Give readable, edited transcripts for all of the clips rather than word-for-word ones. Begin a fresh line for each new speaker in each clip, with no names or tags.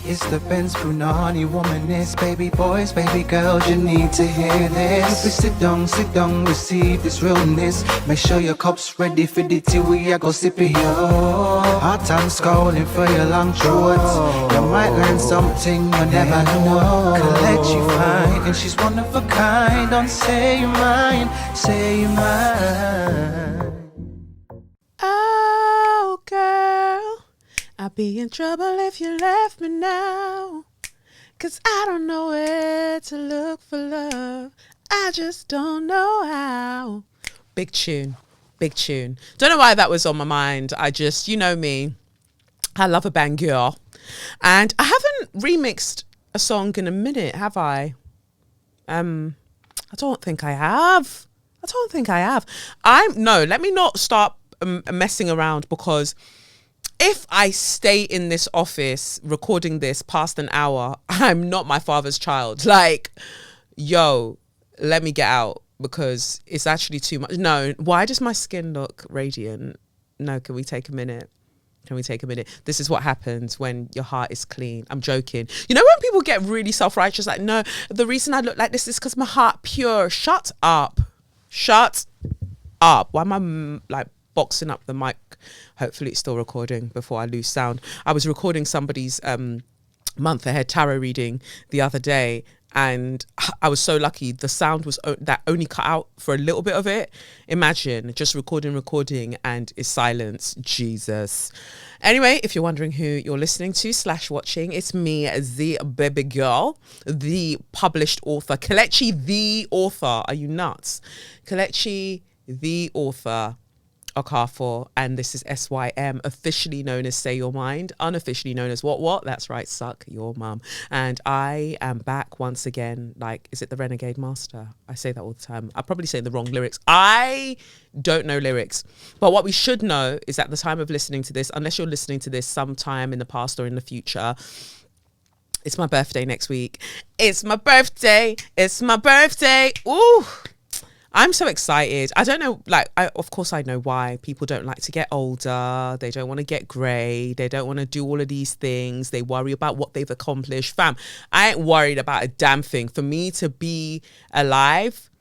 It's the Benz Brunani womanist. Baby boys, baby girls, you need to hear this. Sit down, receive this realness. Make sure your cup's ready for the tea. We are go sip it, yo. Hot time scrolling for your long shorts. You might learn something you never know. Kelechi fine, and she's one of a kind. Don't say you're mine, say you're mine.
Oh, girl, I'd be in trouble if you left me now. 'Cause I don't know where to look for love. I just don't know how. Big tune. Don't know why that was on my mind. I just, you know me, I love a banger. And I haven't remixed a song in a minute, have I? I don't think I have. Let me not start messing around, because if I stay in this office recording this past an hour, I'm not my father's child. Like, yo, let me get out, because it's actually too much. No, why does my skin look radiant? No, can we take a minute? This is what happens when your heart is clean. I'm joking. You know when people get really self-righteous, like, no, the reason I look like this is because my heart pure. Shut up. Why am I like boxing up the mic? Hopefully it's still recording before I lose sound. I was recording somebody's month ahead tarot reading the other day, and I was so lucky the sound was that only cut out for a little bit of it. Imagine just recording and it's silence. Jesus. Anyway, if you're wondering who you're listening to / watching, it's me, the baby girl, the published author, Kelechi the author. Are you nuts? Kelechi the author, Okafor, and this is SYM, officially known as Say Your Mind, unofficially known as what? That's right, Suck Your Mum. And I am back once again. Like, is it the Renegade Master? I say that all the time. I probably say the wrong lyrics. I don't know lyrics. But what we should know is at the time of listening to this, unless you're listening to this sometime in the past or in the future, it's my birthday next week. It's my birthday. Ooh. I'm so excited. I don't know, like, of course I know why people don't like to get older. They don't want to get grey. They don't want to do all of these things. They worry about what they've accomplished. Fam, I ain't worried about a damn thing. For me to be alive,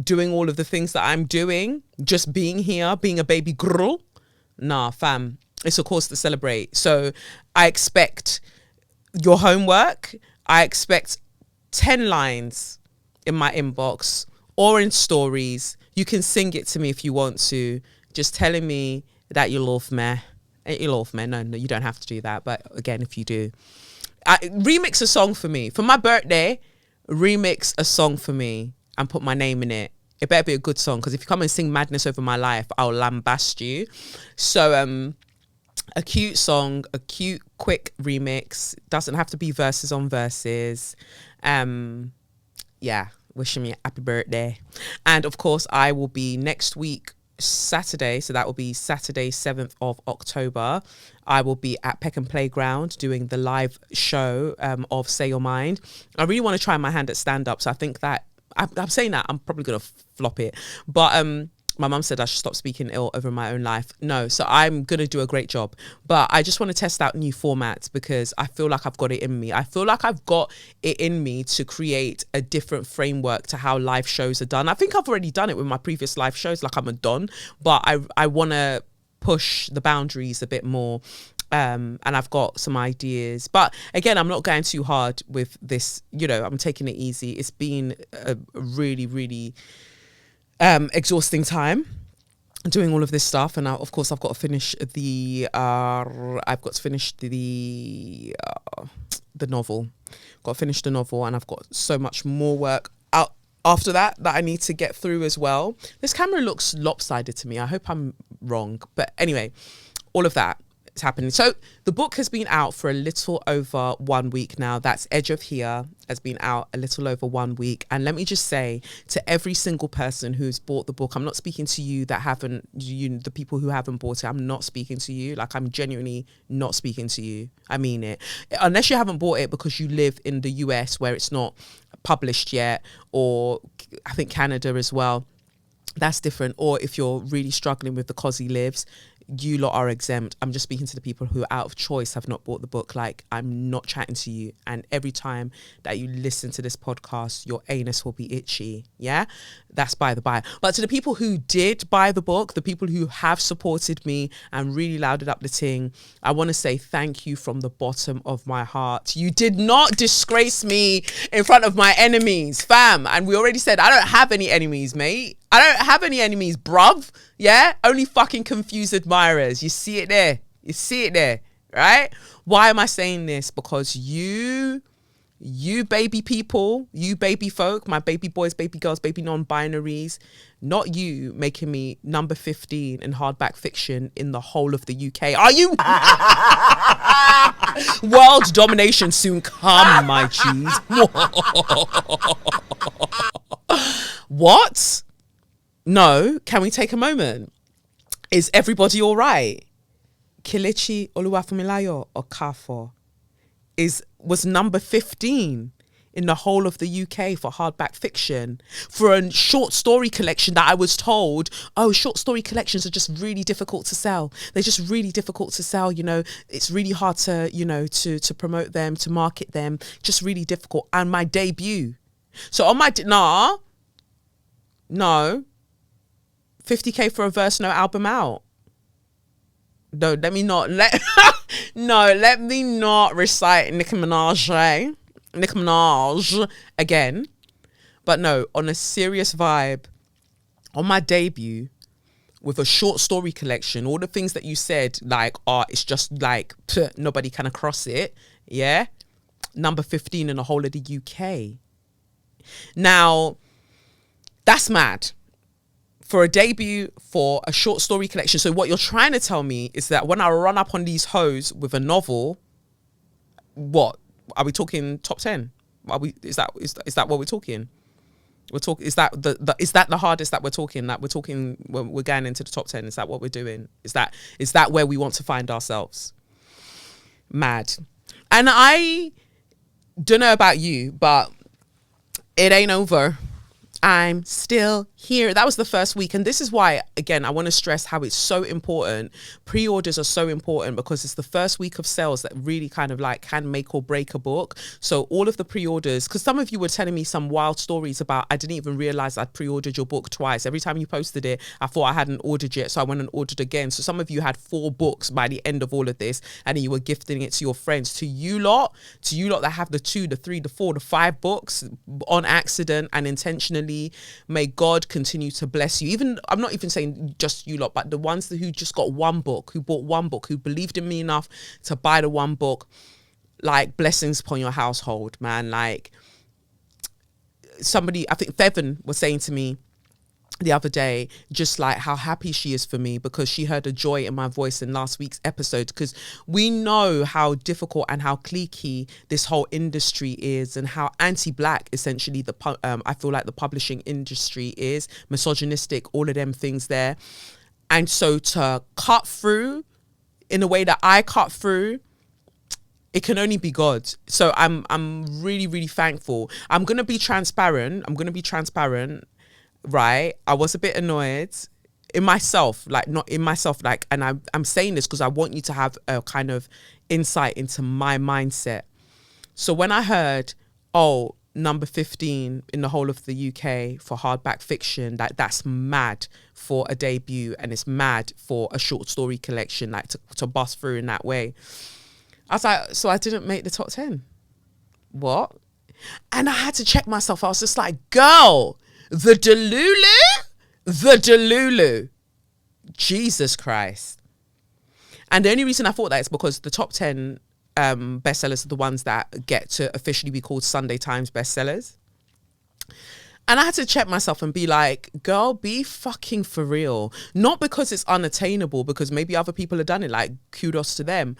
doing all of the things that I'm doing, just being here, being a baby girl, nah, fam, it's a cause to celebrate. So I expect your homework. I expect 10 lines in my inbox or in stories. You can sing it to me if you want to, just telling me that you love me. You love me. No, you don't have to do that. But again, if you do, remix a song for me. For my birthday, remix a song for me and put my name in it. It better be a good song, because if you come and sing madness over my life, I'll lambast you. So a cute song, a cute, quick remix. Doesn't have to be verses on verses. Yeah. Wishing me a happy birthday. And of course I will be next week Saturday, so that will be Saturday 7th of October. I will be at PECKHAM Playground doing the live show of Say Your Mind. I really want to try my hand at stand-up, so I think that I'm saying that I'm probably gonna flop it, but my mum said I should stop speaking ill over my own life. No, so I'm going to do a great job. But I just want to test out new formats, because I feel like I've got it in me. I feel like I've got it in me to create a different framework to how live shows are done. I think I've already done it with my previous live shows, like I'm a don. But I want to push the boundaries a bit more. And I've got some ideas. But again, I'm not going too hard with this. You know, I'm taking it easy. It's been a really, really exhausting time doing all of this stuff, and of course I've got to finish the novel. Got to finish the novel, and I've got so much more work out after that I need to get through as well. This camera looks lopsided to me. I hope I'm wrong, but anyway, all of that is happening. So the book has been out for a little over 1 week now. That's EdgeOfHere has been out a little over 1 week. And let me just say to every single person who's bought the book, I'm not speaking to you that haven't, the people who haven't bought it, I'm not speaking to you. Like, I'm genuinely not speaking to you. I mean it. Unless you haven't bought it because you live in the US where it's not published yet, or I think Canada as well. That's different. Or if you're really struggling with the cause he lives, you lot are exempt. I'm just speaking to the people who out of choice have not bought the book. Like, I'm not chatting to you. And every time that you listen to this podcast, your anus will be itchy. Yeah, that's by the by. But to the people who did buy the book, the people who have supported me and really louded up the ting, I want to say thank you from the bottom of my heart. You did not disgrace me in front of my enemies, fam. And we already said I don't have any enemies, mate. I don't have any enemies, bruv. Yeah, only fucking confused admirers. You see it there. You see it there, right? Why am I saying this? Because you baby people, you baby folk, my baby boys, baby girls, baby non-binaries, not you making me number 15 in hardback fiction in the whole of the UK. Are you? World domination soon come, my cheese. What? No, can we take a moment? Is everybody all right? Kelechi Oluwafunmilayo Okafor was number 15 in the whole of the UK for hardback fiction for a short story collection that I was told, oh, short story collections are just really difficult to sell. They're just really difficult to sell. You know, it's really hard to, you know, to promote them, to market them, just really difficult. And my debut. So on my, no, 50K for a verse, no album out. No, let me not recite Nicki Minaj again. But no, on a serious vibe, on my debut with a short story collection, all the things that you said, like, oh, it's just like, nobody can cross it. Yeah. Number 15 in the whole of the UK. Now, that's mad. For a debut for a short story collection. So what you're trying to tell me is that when I run up on these hoes with a novel, what are we talking? Top 10? Is that what we're talking? Is that the hardest that we're talking? That we're going into the top 10? Is that what we're doing? Is that where we want to find ourselves? Mad. And I don't know about you, but it ain't over. I'm still here. That was the first week. And this is why, again, I want to stress how it's so important. Pre-orders are so important because it's the first week of sales that really kind of like can make or break a book. So all of the pre-orders, because some of you were telling me some wild stories about, I didn't even realize I'd pre-ordered your book twice. Every time you posted it, I thought I hadn't ordered yet. So I went and ordered again. So some of you had 4 books by the end of all of this and you were gifting it to your friends. To you lot that have the 2, the 3, the 4, the 5 books on accident and intentionally, may God continue to bless you. Even, I'm not even saying just you lot, but the ones who just got 1 book, who bought 1 book, who believed in me enough to buy the 1 book, like, blessings upon your household, man. Like, somebody, I think Fevan was saying to me the other day, just like how happy she is for me because she heard a joy in my voice in last week's episode, because we know how difficult and how cliquey this whole industry is and how anti-black essentially I feel like the publishing industry is, misogynistic, all of them things there. And so to cut through in a way that I cut through, it can only be God. So I'm really, really thankful. I'm going to be transparent. Right, I was a bit annoyed in myself, like not in myself, like, and I'm saying this because I want you to have a kind of insight into my mindset. So when I heard, oh, number 15 in the whole of the UK for hardback fiction, like that's mad for a debut and it's mad for a short story collection, like to bust through in that way. I was like, so I didn't make the top 10. What? And I had to check myself. I was just like, girl, the Delulu, Jesus Christ. And the only reason I thought that is because the top 10 bestsellers are the ones that get to officially be called Sunday Times bestsellers. And I had to check myself and be like, girl, be fucking for real. Not because it's unattainable, because maybe other people have done it, like kudos to them.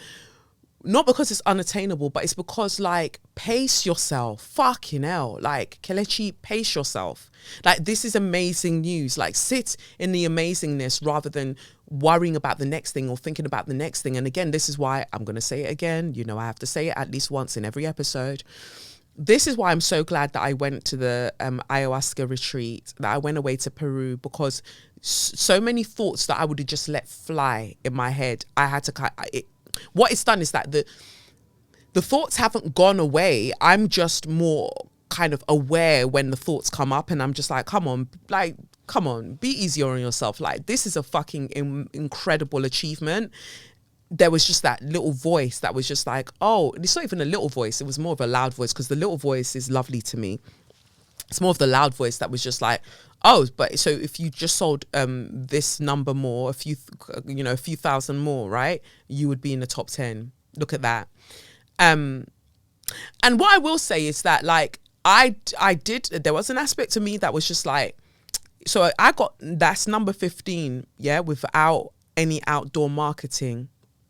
Not because it's unattainable, but it's because, like, pace yourself. Fucking hell. Like, Kelechi, pace yourself. Like, this is amazing news. Like, sit in the amazingness rather than worrying about the next thing or thinking about the next thing. And again, this is why I'm going to say it again. You know, I have to say it at least once in every episode. this is why I'm so glad that I went to the ayahuasca retreat, that I went away to Peru, because so many thoughts that I would have just let fly in my head, I had to what it's done is that the thoughts haven't gone away. I'm just more kind of aware when the thoughts come up, and I'm just like, come on, be easier on yourself. Like, this is a fucking incredible achievement. There was just that little voice that was just like, oh, it's not even a little voice. It was more of a loud voice, because the little voice is lovely to me. It's more of the loud voice that was just like, oh, but so if you just sold this number more, a few thousand more, right, you would be in the top 10. Look at that. And what I will say is that, like, there was an aspect to me that was just like, so I got, that's number 15, yeah, without any outdoor marketing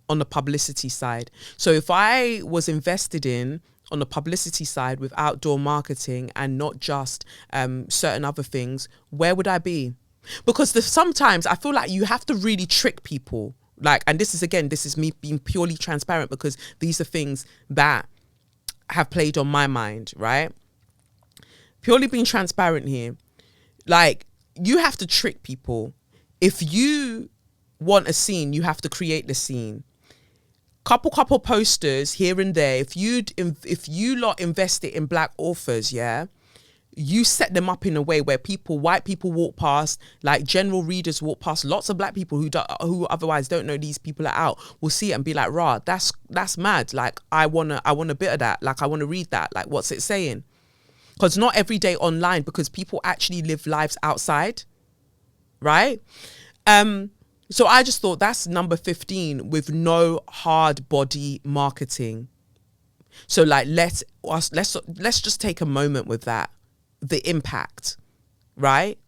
on the publicity side. So if I was invested in on the publicity side with outdoor marketing and not just certain other things, where would I be? Because sometimes I feel like you have to really trick people. Like, and this is me being purely transparent, because these are things that have played on my mind, right? Purely being transparent here. Like, you have to trick people. If you want a scene, you have to create the scene. Couple posters here and there. If you lot invest it in black authors, yeah, you set them up in a way where white people walk past, like general readers walk past, lots of black people who otherwise don't know these people are out, will see it and be like, rah, that's mad. Like, I want a bit of that. Like, I want to read that. Like, what's it saying? Because not every day online, because people actually live lives outside, right? So I just thought that's number 15 with no hard body marketing. So, like, let's just take a moment with that. The impact, right?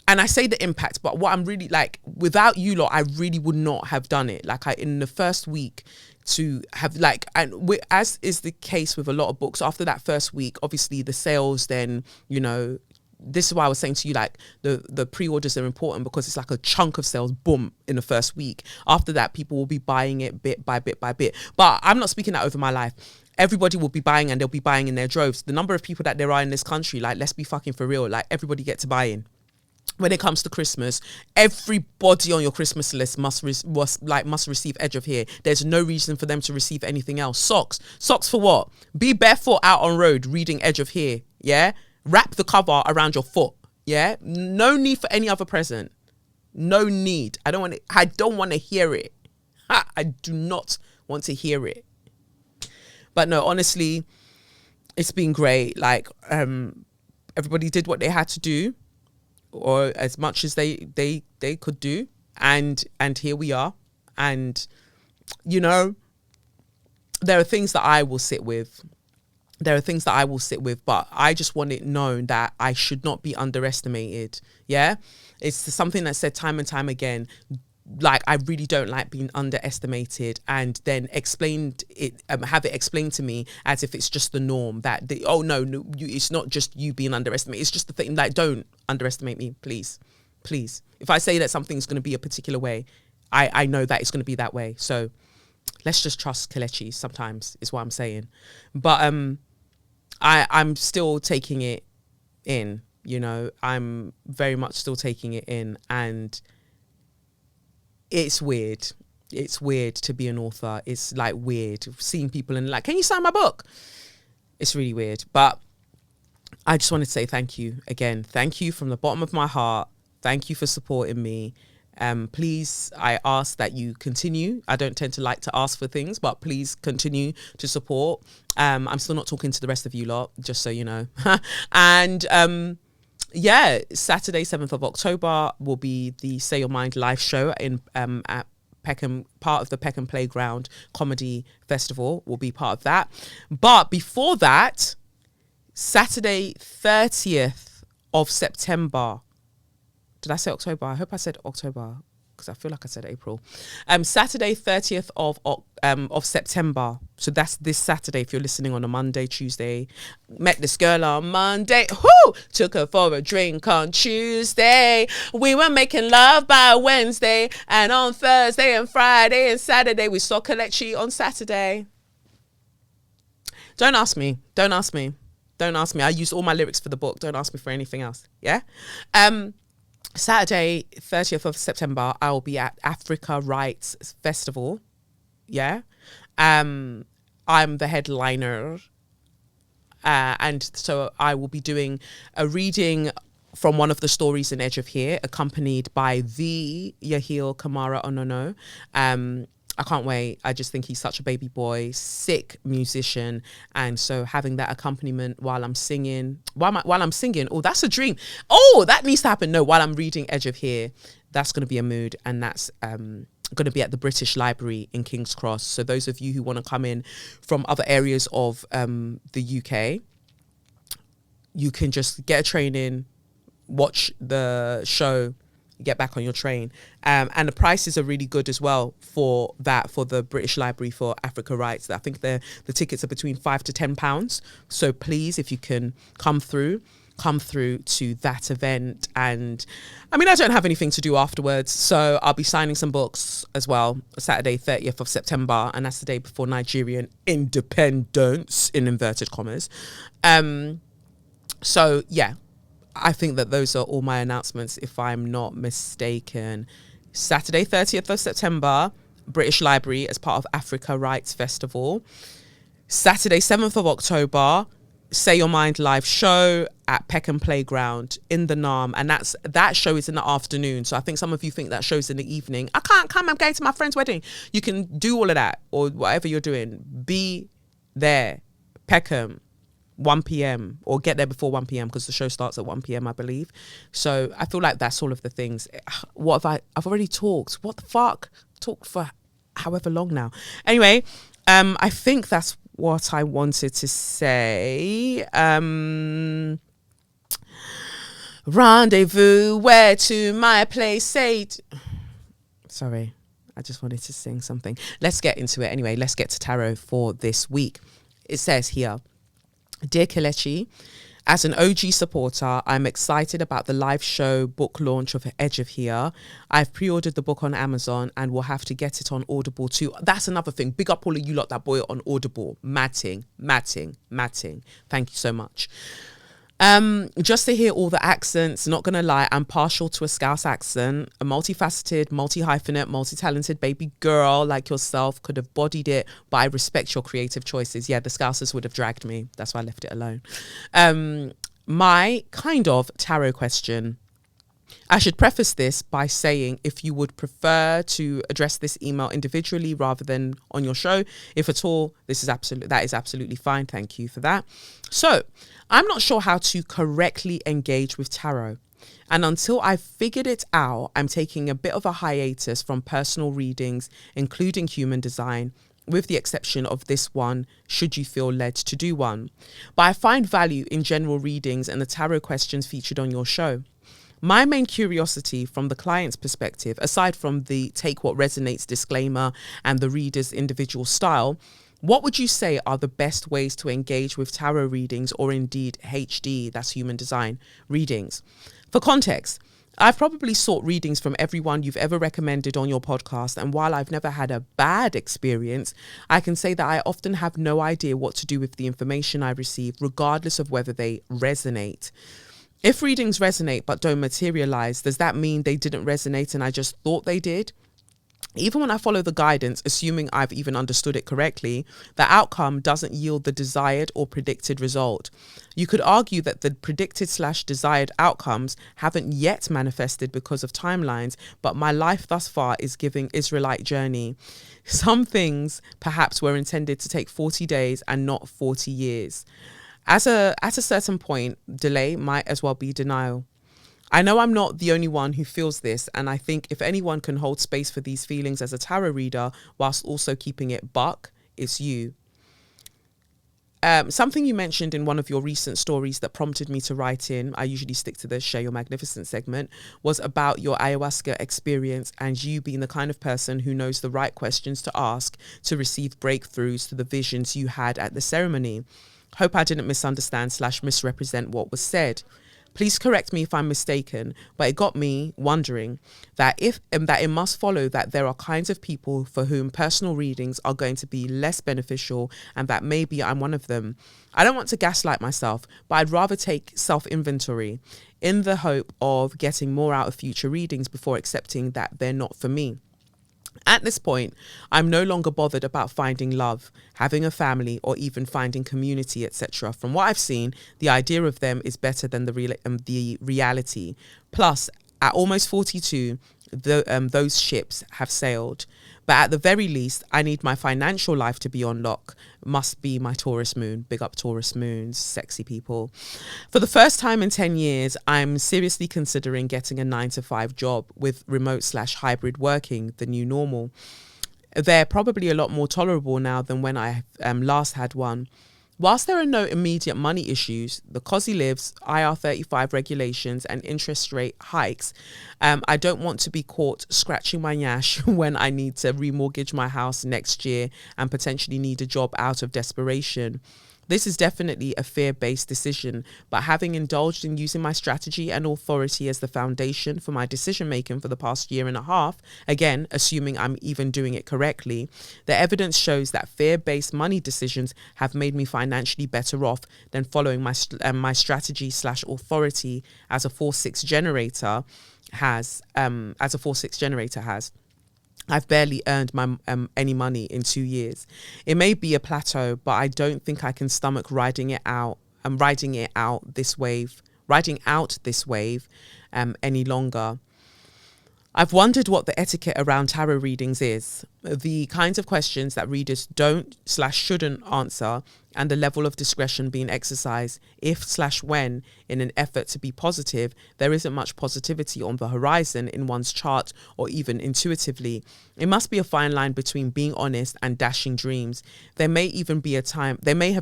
And I say the impact, but what I'm really like, without you lot, I really would not have done it. Like, in the first week to have, like, and as is the case with a lot of books, after that first week, obviously the sales, then, you know, this is why I was saying to you, like, the pre-orders are important, because it's like a chunk of sales, boom, in the first week. After that, people will be buying it bit by bit by bit. But I'm not speaking that over my life. Everybody will be buying, and they'll be buying in their droves. The number of people that there are in this country, like, let's be fucking for real. Like, everybody get to buy in. When it comes to Christmas, everybody on your Christmas list must receive Edge of Here. There's no reason for them to receive anything else. Socks for what? Be barefoot out on road reading Edge of Here, yeah? Wrap the cover around your foot, yeah? No need for any other present. No need. I don't want to hear it. I do not want to hear it. But no, honestly, it's been great. Like, everybody did what they had to do, or as much as they could do, and here we are. And, you know, there are things that I will sit with. But I just want it known that I should not be underestimated. Yeah, it's something that's said time and time again. Like, I really don't like being underestimated, and then have it explained to me as if it's just the norm, that it's not just you being underestimated. It's just the thing. Like, don't underestimate me, please. If I say that something's going to be a particular way, I know that it's going to be that way. So let's just trust Kelechi sometimes, is what I'm saying. But I'm still taking it in, you know. I'm very much still taking it in, and it's weird. It's weird to be an author. It's like weird seeing people and like, can you sign my book? It's really weird. But I just wanted to say thank you again. Thank you from the bottom of my heart. Thank you for supporting me. Please, I ask that you continue. I don't tend to like to ask for things, but please continue to support. I'm still not talking to the rest of you lot, just so you know. And yeah, Saturday, 7th of October will be the Say Your Mind live show in at PECKHAM, part of the PECKHAM Playground Comedy Festival will be part of that. But before that, Saturday, 30th of September. Did I say October? I hope I said October, because I feel like I said April. Saturday, 30th of September. So that's this Saturday if you're listening on a Monday, Tuesday. Met this girl on Monday. Whoo! Took her for a drink on Tuesday. We were making love by Wednesday. And on Thursday and Friday and Saturday, we saw Kelechi on Saturday. Don't ask me. Don't ask me. Don't ask me. I used all my lyrics for the book. Don't ask me for anything else. Yeah. Saturday, 30th of September, I will be at Africa Rights Festival. Yeah. I'm the headliner. And so I will be doing a reading from one of the stories in EdgeOfHere, accompanied by the Yahil Kamara Onono. I can't wait. I just think he's such a baby boy, sick musician. And so having that accompaniment while I'm singing, oh, that's a dream. Oh, that needs to happen. No, while I'm reading EdgeOfHere, that's going to be a mood. And that's going to be at the British Library in King's Cross. So those of you who want to come in from other areas of the UK, you can just get a train in, watch the show, get back on your train, and the prices are really good as well for the British Library for Africa Rights. I think the tickets are between £5 to £10. So please, if you can come through to that event. And I mean, I don't have anything to do afterwards, so I'll be signing some books as well. Saturday 30th of September, and that's the day before Nigerian independence in inverted commas. So yeah, I think that those are all my announcements, if I'm not mistaken. Saturday, 30th of September, British Library as part of Africa Rights Festival. Saturday, 7th of October, Say Your Mind live show at PECKHAM Playground in the NARM. And that show is in the afternoon. So I think some of you think that show's in the evening. I can't come, I'm going to my friend's wedding. You can do all of that or whatever you're doing. Be there, PECKHAM. 1 p.m. or get there before 1 p.m. because the show starts at 1 p.m. I believe. So I feel like that's all of the things. What have I've already talked. What the fuck? Talked for however long now. Anyway, I think that's what I wanted to say. Rendezvous, where to my place, say sorry, I just wanted to sing something. Let's get into it anyway. Let's get to tarot for this week. It says here, Dear Kelechi, as an OG supporter, I'm excited about the live show book launch of EdgeOfHere. I've pre-ordered the book on Amazon and will have to get it on Audible too. That's another thing. Big up all of you lot that bought it on Audible. Matting. Thank you so much. Just to hear all the accents, not gonna lie, I'm partial to a Scouse accent. A multifaceted, multi-hyphenate, multi-talented baby girl like yourself could have bodied it, but I respect your creative choices. Yeah, the Scousers would have dragged me. That's why I left it alone. My kind of tarot question. I should preface this by saying if you would prefer to address this email individually rather than on your show, if at all, that is absolutely fine. Thank you for that. So I'm not sure how to correctly engage with tarot. And until I've figured it out, I'm taking a bit of a hiatus from personal readings, including human design, with the exception of this one, should you feel led to do one. But I find value in general readings and the tarot questions featured on your show. My main curiosity from the client's perspective, aside from the take what resonates disclaimer and the reader's individual style, what would you say are the best ways to engage with tarot readings or indeed HD, that's human design, readings? For context, I've probably sought readings from everyone you've ever recommended on your podcast, and while I've never had a bad experience, I can say that I often have no idea what to do with the information I receive, regardless of whether they resonate. If readings resonate but don't materialize, does that mean they didn't resonate and I just thought they did? Even when I follow the guidance, assuming I've even understood it correctly, the outcome doesn't yield the desired or predicted result. You could argue that the predicted/desired outcomes haven't yet manifested because of timelines, but my life thus far is giving Israelite journey. Some things perhaps were intended to take 40 days and not 40 years. At a certain point, delay might as well be denial. I know I'm not the only one who feels this, and I think if anyone can hold space for these feelings as a tarot reader whilst also keeping it buck, it's you. Something you mentioned in one of your recent stories that prompted me to write in, I usually stick to the Share Your Magnificent segment, was about your ayahuasca experience and you being the kind of person who knows the right questions to ask to receive breakthroughs to the visions you had at the ceremony. Hope I didn't misunderstand/misrepresent what was said. Please correct me if I'm mistaken, but it got me wondering that that it must follow that there are kinds of people for whom personal readings are going to be less beneficial, and that maybe I'm one of them. I don't want to gaslight myself, but I'd rather take self-inventory in the hope of getting more out of future readings before accepting that they're not for me. At this point, I'm no longer bothered about finding love, having a family, or even finding community, etc. From what I've seen, the idea of them is better than the reality. Plus, at almost 42, those ships have sailed. But at the very least, I need my financial life to be on lock. Must be my Taurus moon. Big up Taurus moons, sexy people. For the first time in 10 years, I'm seriously considering getting a 9-to-5 job with remote/hybrid working, the new normal. They're probably a lot more tolerable now than when I last had one. Whilst there are no immediate money issues, the cost of living, IR35 regulations and interest rate hikes, I don't want to be caught scratching my nyash when I need to remortgage my house next year and potentially need a job out of desperation. This is definitely a fear-based decision, but having indulged in using my strategy and authority as the foundation for my decision-making for the past year and a half, again, assuming I'm even doing it correctly, the evidence shows that fear-based money decisions have made me financially better off than following my strategy/authority as a 4-6 generator has. I've barely earned my any money in 2 years. It may be a plateau, but I don't think I can stomach riding out this wave any longer. I've wondered what the etiquette around tarot readings is, the kinds of questions that readers don't/shouldn't answer, and the level of discretion being exercised if/when, in an effort to be positive, there isn't much positivity on the horizon in one's chart or even intuitively. It must be a fine line between being honest and dashing dreams. There may have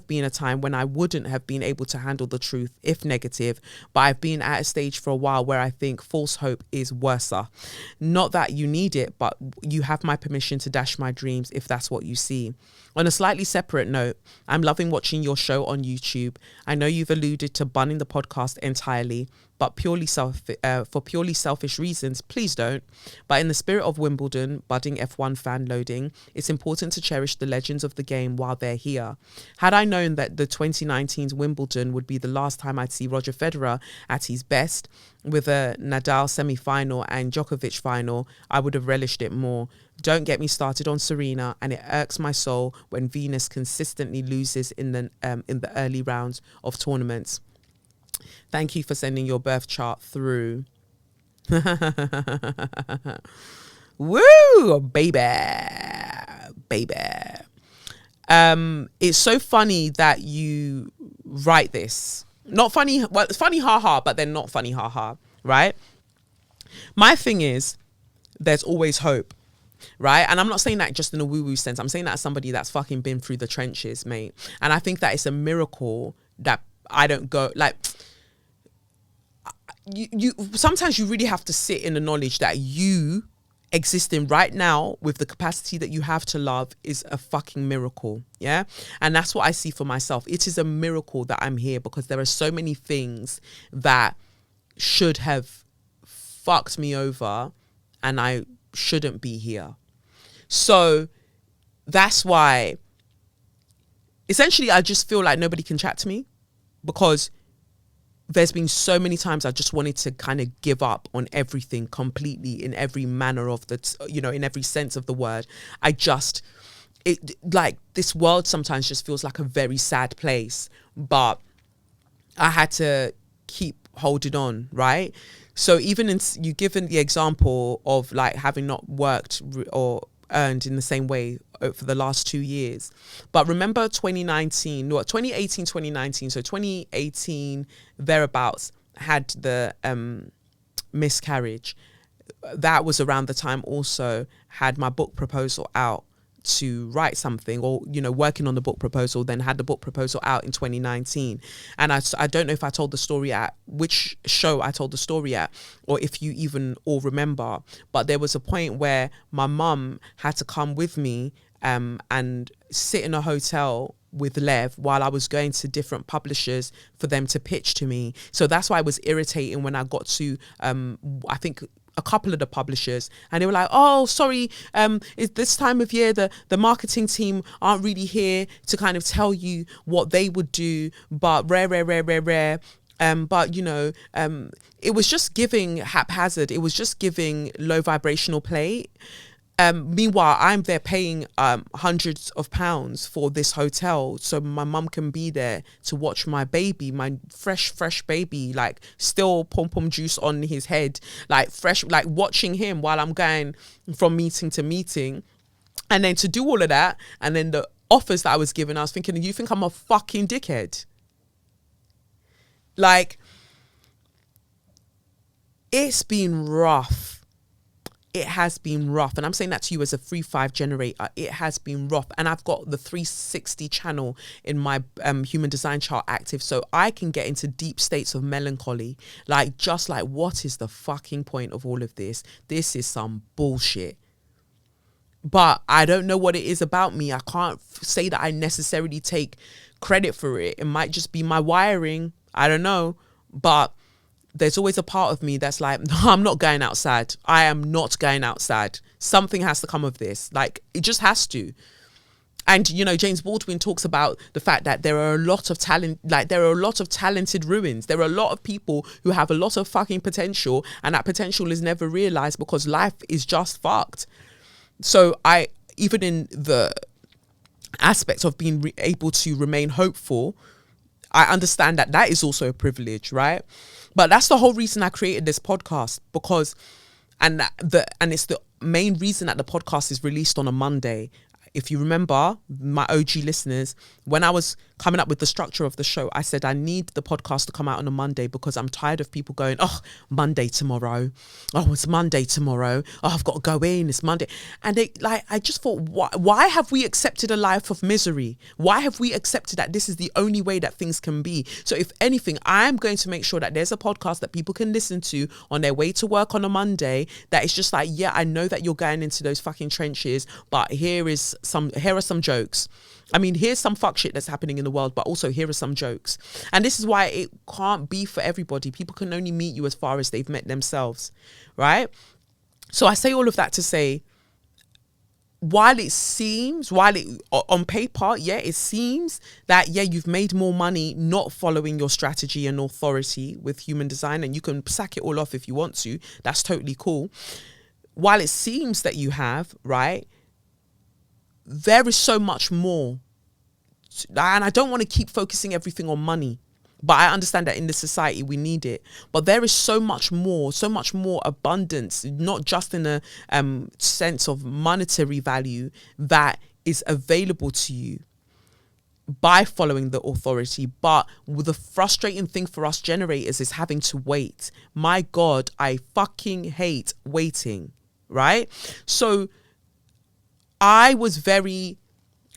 been a time when I wouldn't have been able to handle the truth if negative, but I've been at a stage for a while where I think false hope is worser. Not that you need it, but you have my permission to dash my dreams if that's what you see. On a slightly separate note, I'm loving watching your show on YouTube. I know you've alluded to banning the podcast entirely, but for purely selfish reasons, please don't. But in the spirit of Wimbledon, budding F1 fan loading, it's important to cherish the legends of the game while they're here. Had I known that the 2019's Wimbledon would be the last time I'd see Roger Federer at his best, with a Nadal semi-final and Djokovic final, I would have relished it more. Don't get me started on Serena, and it irks my soul when Venus consistently loses in the early rounds of tournaments. Thank you for sending your birth chart through. Woo, baby. It's so funny that you write this. Not funny, well, it's funny, haha, but then not funny, haha, right? My thing is, there's always hope, right? And I'm not saying that just in a woo-woo sense. I'm saying that as somebody that's fucking been through the trenches, mate. And I think that it's a miracle that I don't go, like, you sometimes you really have to sit in the knowledge that you existing right now with the capacity that you have to love is a fucking miracle. Yeah. And that's what I see for myself. It is a miracle that I'm here, because there are so many things that should have fucked me over and I shouldn't be here. So that's why essentially I just feel like nobody can chat to me, because there's been so many times I just wanted to kind of give up on everything completely, in every manner of in every sense of the word. Like, this world sometimes just feels like a very sad place, but I had to keep holding on, right? So even you given the example of like having not worked or earned in the same way for the last 2 years. But remember 2018, 2019. So 2018 thereabouts had the miscarriage. That was around the time also had my book proposal out to write something, or working on the book proposal, then had the book proposal out in 2019. And I don't know if I told the story at which show I told the story at, or if you even all remember, but there was a point where my mum had to come with me and sit in a hotel with Lev while I was going to different publishers for them to pitch to me. So that's why it was irritating when I got to, I think, a couple of the publishers, and they were like, oh, sorry, it's this time of year, the marketing team aren't really here to kind of tell you what they would do, but rare. But, you know, it was just giving haphazard. It was just giving low vibrational play. Meanwhile, I'm there paying hundreds of pounds for this hotel so my mum can be there to watch my baby, my fresh baby, like still pom-pom juice on his head, like fresh, like watching him while I'm going from meeting to meeting. And then to do all of that, and then the offers that I was given, I was thinking, you think I'm a fucking dickhead? Like, it's been rough. It has been rough. And I'm saying that to you as a 3.5 generator. It has been rough. And I've got the 360 channel in my human design chart active. So I can get into deep states of melancholy. Like, just like, what is the fucking point of all of this? This is some bullshit. But I don't know what it is about me. I can't say that I necessarily take credit for it. It might just be my wiring. I don't know. But there's always a part of me that's like, no, I'm not going outside. I am not going outside. Something has to come of this. Like, it just has to. And, you know, James Baldwin talks about the fact that there are a lot of talent, like there are a lot of talented ruins. There are a lot of people who have a lot of fucking potential, and that potential is never realized because life is just fucked. So even in the aspect of being able to remain hopeful, I understand that that is also a privilege, right? But that's the whole reason I created this podcast, because, and it's the main reason that the podcast is released on a Monday. If you remember, my OG listeners, when I was coming up with the structure of the show, I said I need the podcast to come out on a Monday because I'm tired of people going, oh, Monday tomorrow. Oh, it's Monday tomorrow. Oh, I've got to go in. It's Monday. And I just thought, why have we accepted a life of misery? Why have we accepted that this is the only way that things can be? So if anything, I'm going to make sure that there's a podcast that people can listen to on their way to work on a Monday that is just like, yeah, I know that you're going into those fucking trenches, but here are some jokes. I mean, here's some fuck shit that's happening in the world, but also here are some jokes. And this is why it can't be for everybody. People can only meet you as far as they've met themselves, right? So I say all of that to say, while on paper, yeah, it seems that, yeah, you've made more money not following your strategy and authority with human design, and you can sack it all off if you want to. That's totally cool. While it seems that you have, right, there is so much more. And I don't want to keep focusing everything on money, but I understand that in this society we need it. But there is so much more abundance, not just in a sense of monetary value, that is available to you by following the authority. But the frustrating thing for us generators is having to wait. My God, I fucking hate waiting, right? So I was very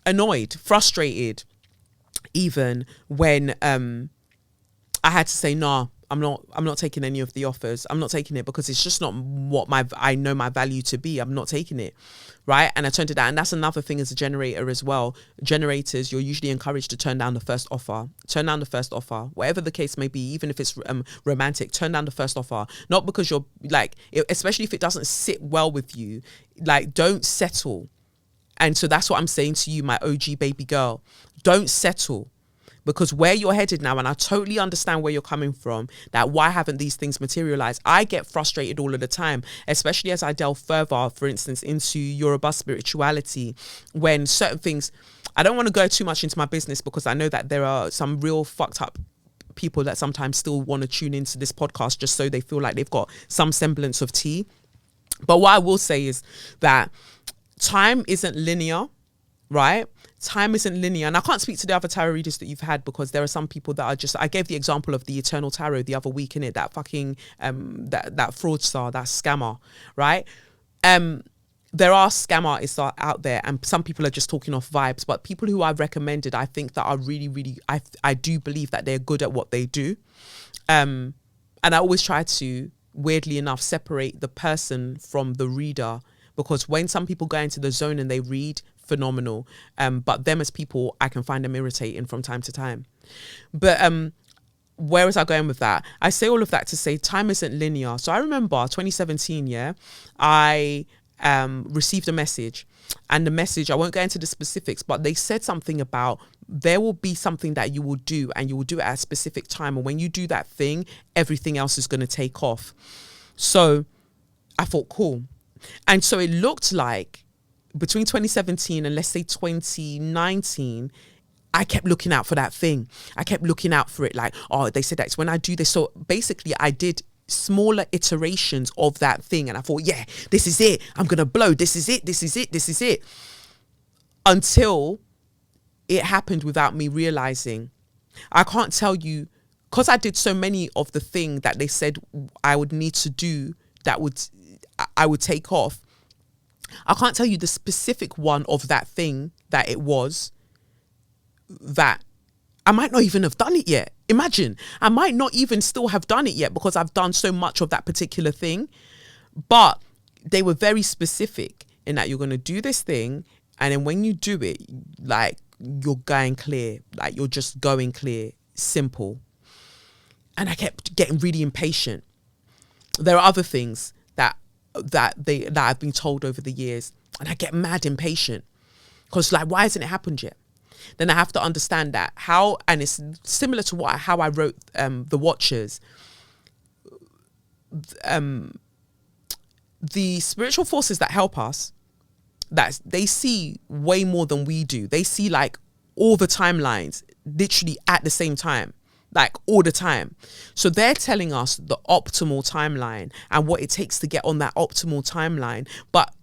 annoyed, frustrated, even when I had to say, nah, I'm not taking any of the offers. I'm not taking it because it's just not what I know my value to be. I'm not taking it, right? And I turned it down. And that's another thing as a generator as well. Generators, you're usually encouraged to turn down the first offer. Turn down the first offer, whatever the case may be. Even if it's romantic, turn down the first offer. Not because you're like, especially if it doesn't sit well with you, like, don't settle. And so that's what I'm saying to you, my OG baby girl. Don't settle. Because where you're headed now, and I totally understand where you're coming from, that why haven't these things materialized? I get frustrated all of the time, especially as I delve further, for instance, into Yoruba spirituality, when certain things, I don't want to go too much into my business because I know that there are some real fucked up people that sometimes still want to tune into this podcast just so they feel like they've got some semblance of tea. But what I will say is that time isn't linear, right? Time isn't linear. And I can't speak to the other tarot readers that you've had because there are some people that are just, I gave the example of the Eternal Tarot the other week, innit? That fucking, that fraudster, that scammer, right? There are scam artists out there and some people are just talking off vibes, but people who I've recommended, I think that are really, really, I do believe that they're good at what they do. And I always try to, weirdly enough, separate the person from the reader. Because when some people go into the zone and they read, phenomenal. But them as people, I can find them irritating from time to time. But where was I going with that? I say all of that to say time isn't linear. So I remember 2017, I received a message, and the message, I won't go into the specifics, but they said something about there will be something that you will do, and you will do it at a specific time. And when you do that thing, everything else is going to take off. So I thought, cool. And so it looked like between 2017 and let's say 2019, I kept looking out for that thing. I kept looking out for it like, oh, they said that's when I do this. So basically I did smaller iterations of that thing. And I thought, yeah, this is it. I'm going to blow. This is it. This is it. This is it. Until it happened without me realizing. I can't tell you, because I did so many of the thing that they said I would need to do that I would take off. I can't tell you the specific one of that thing that it was, that I might not even have done it yet. Imagine, I might not even still have done it yet because I've done so much of that particular thing. But they were very specific in that you're going to do this thing. And then when you do it, like you're going clear, like you're just going clear, simple. And I kept getting really impatient. There are other things that I've been told over the years, and I get mad impatient because like, why hasn't it happened yet? Then I have to understand that how, and it's similar to how I wrote The Watchers. The spiritual forces that help us, that they see way more than we do. They see like all the timelines literally at the same time, like all the time. So they're telling us the optimal timeline and what it takes to get on that optimal timeline. But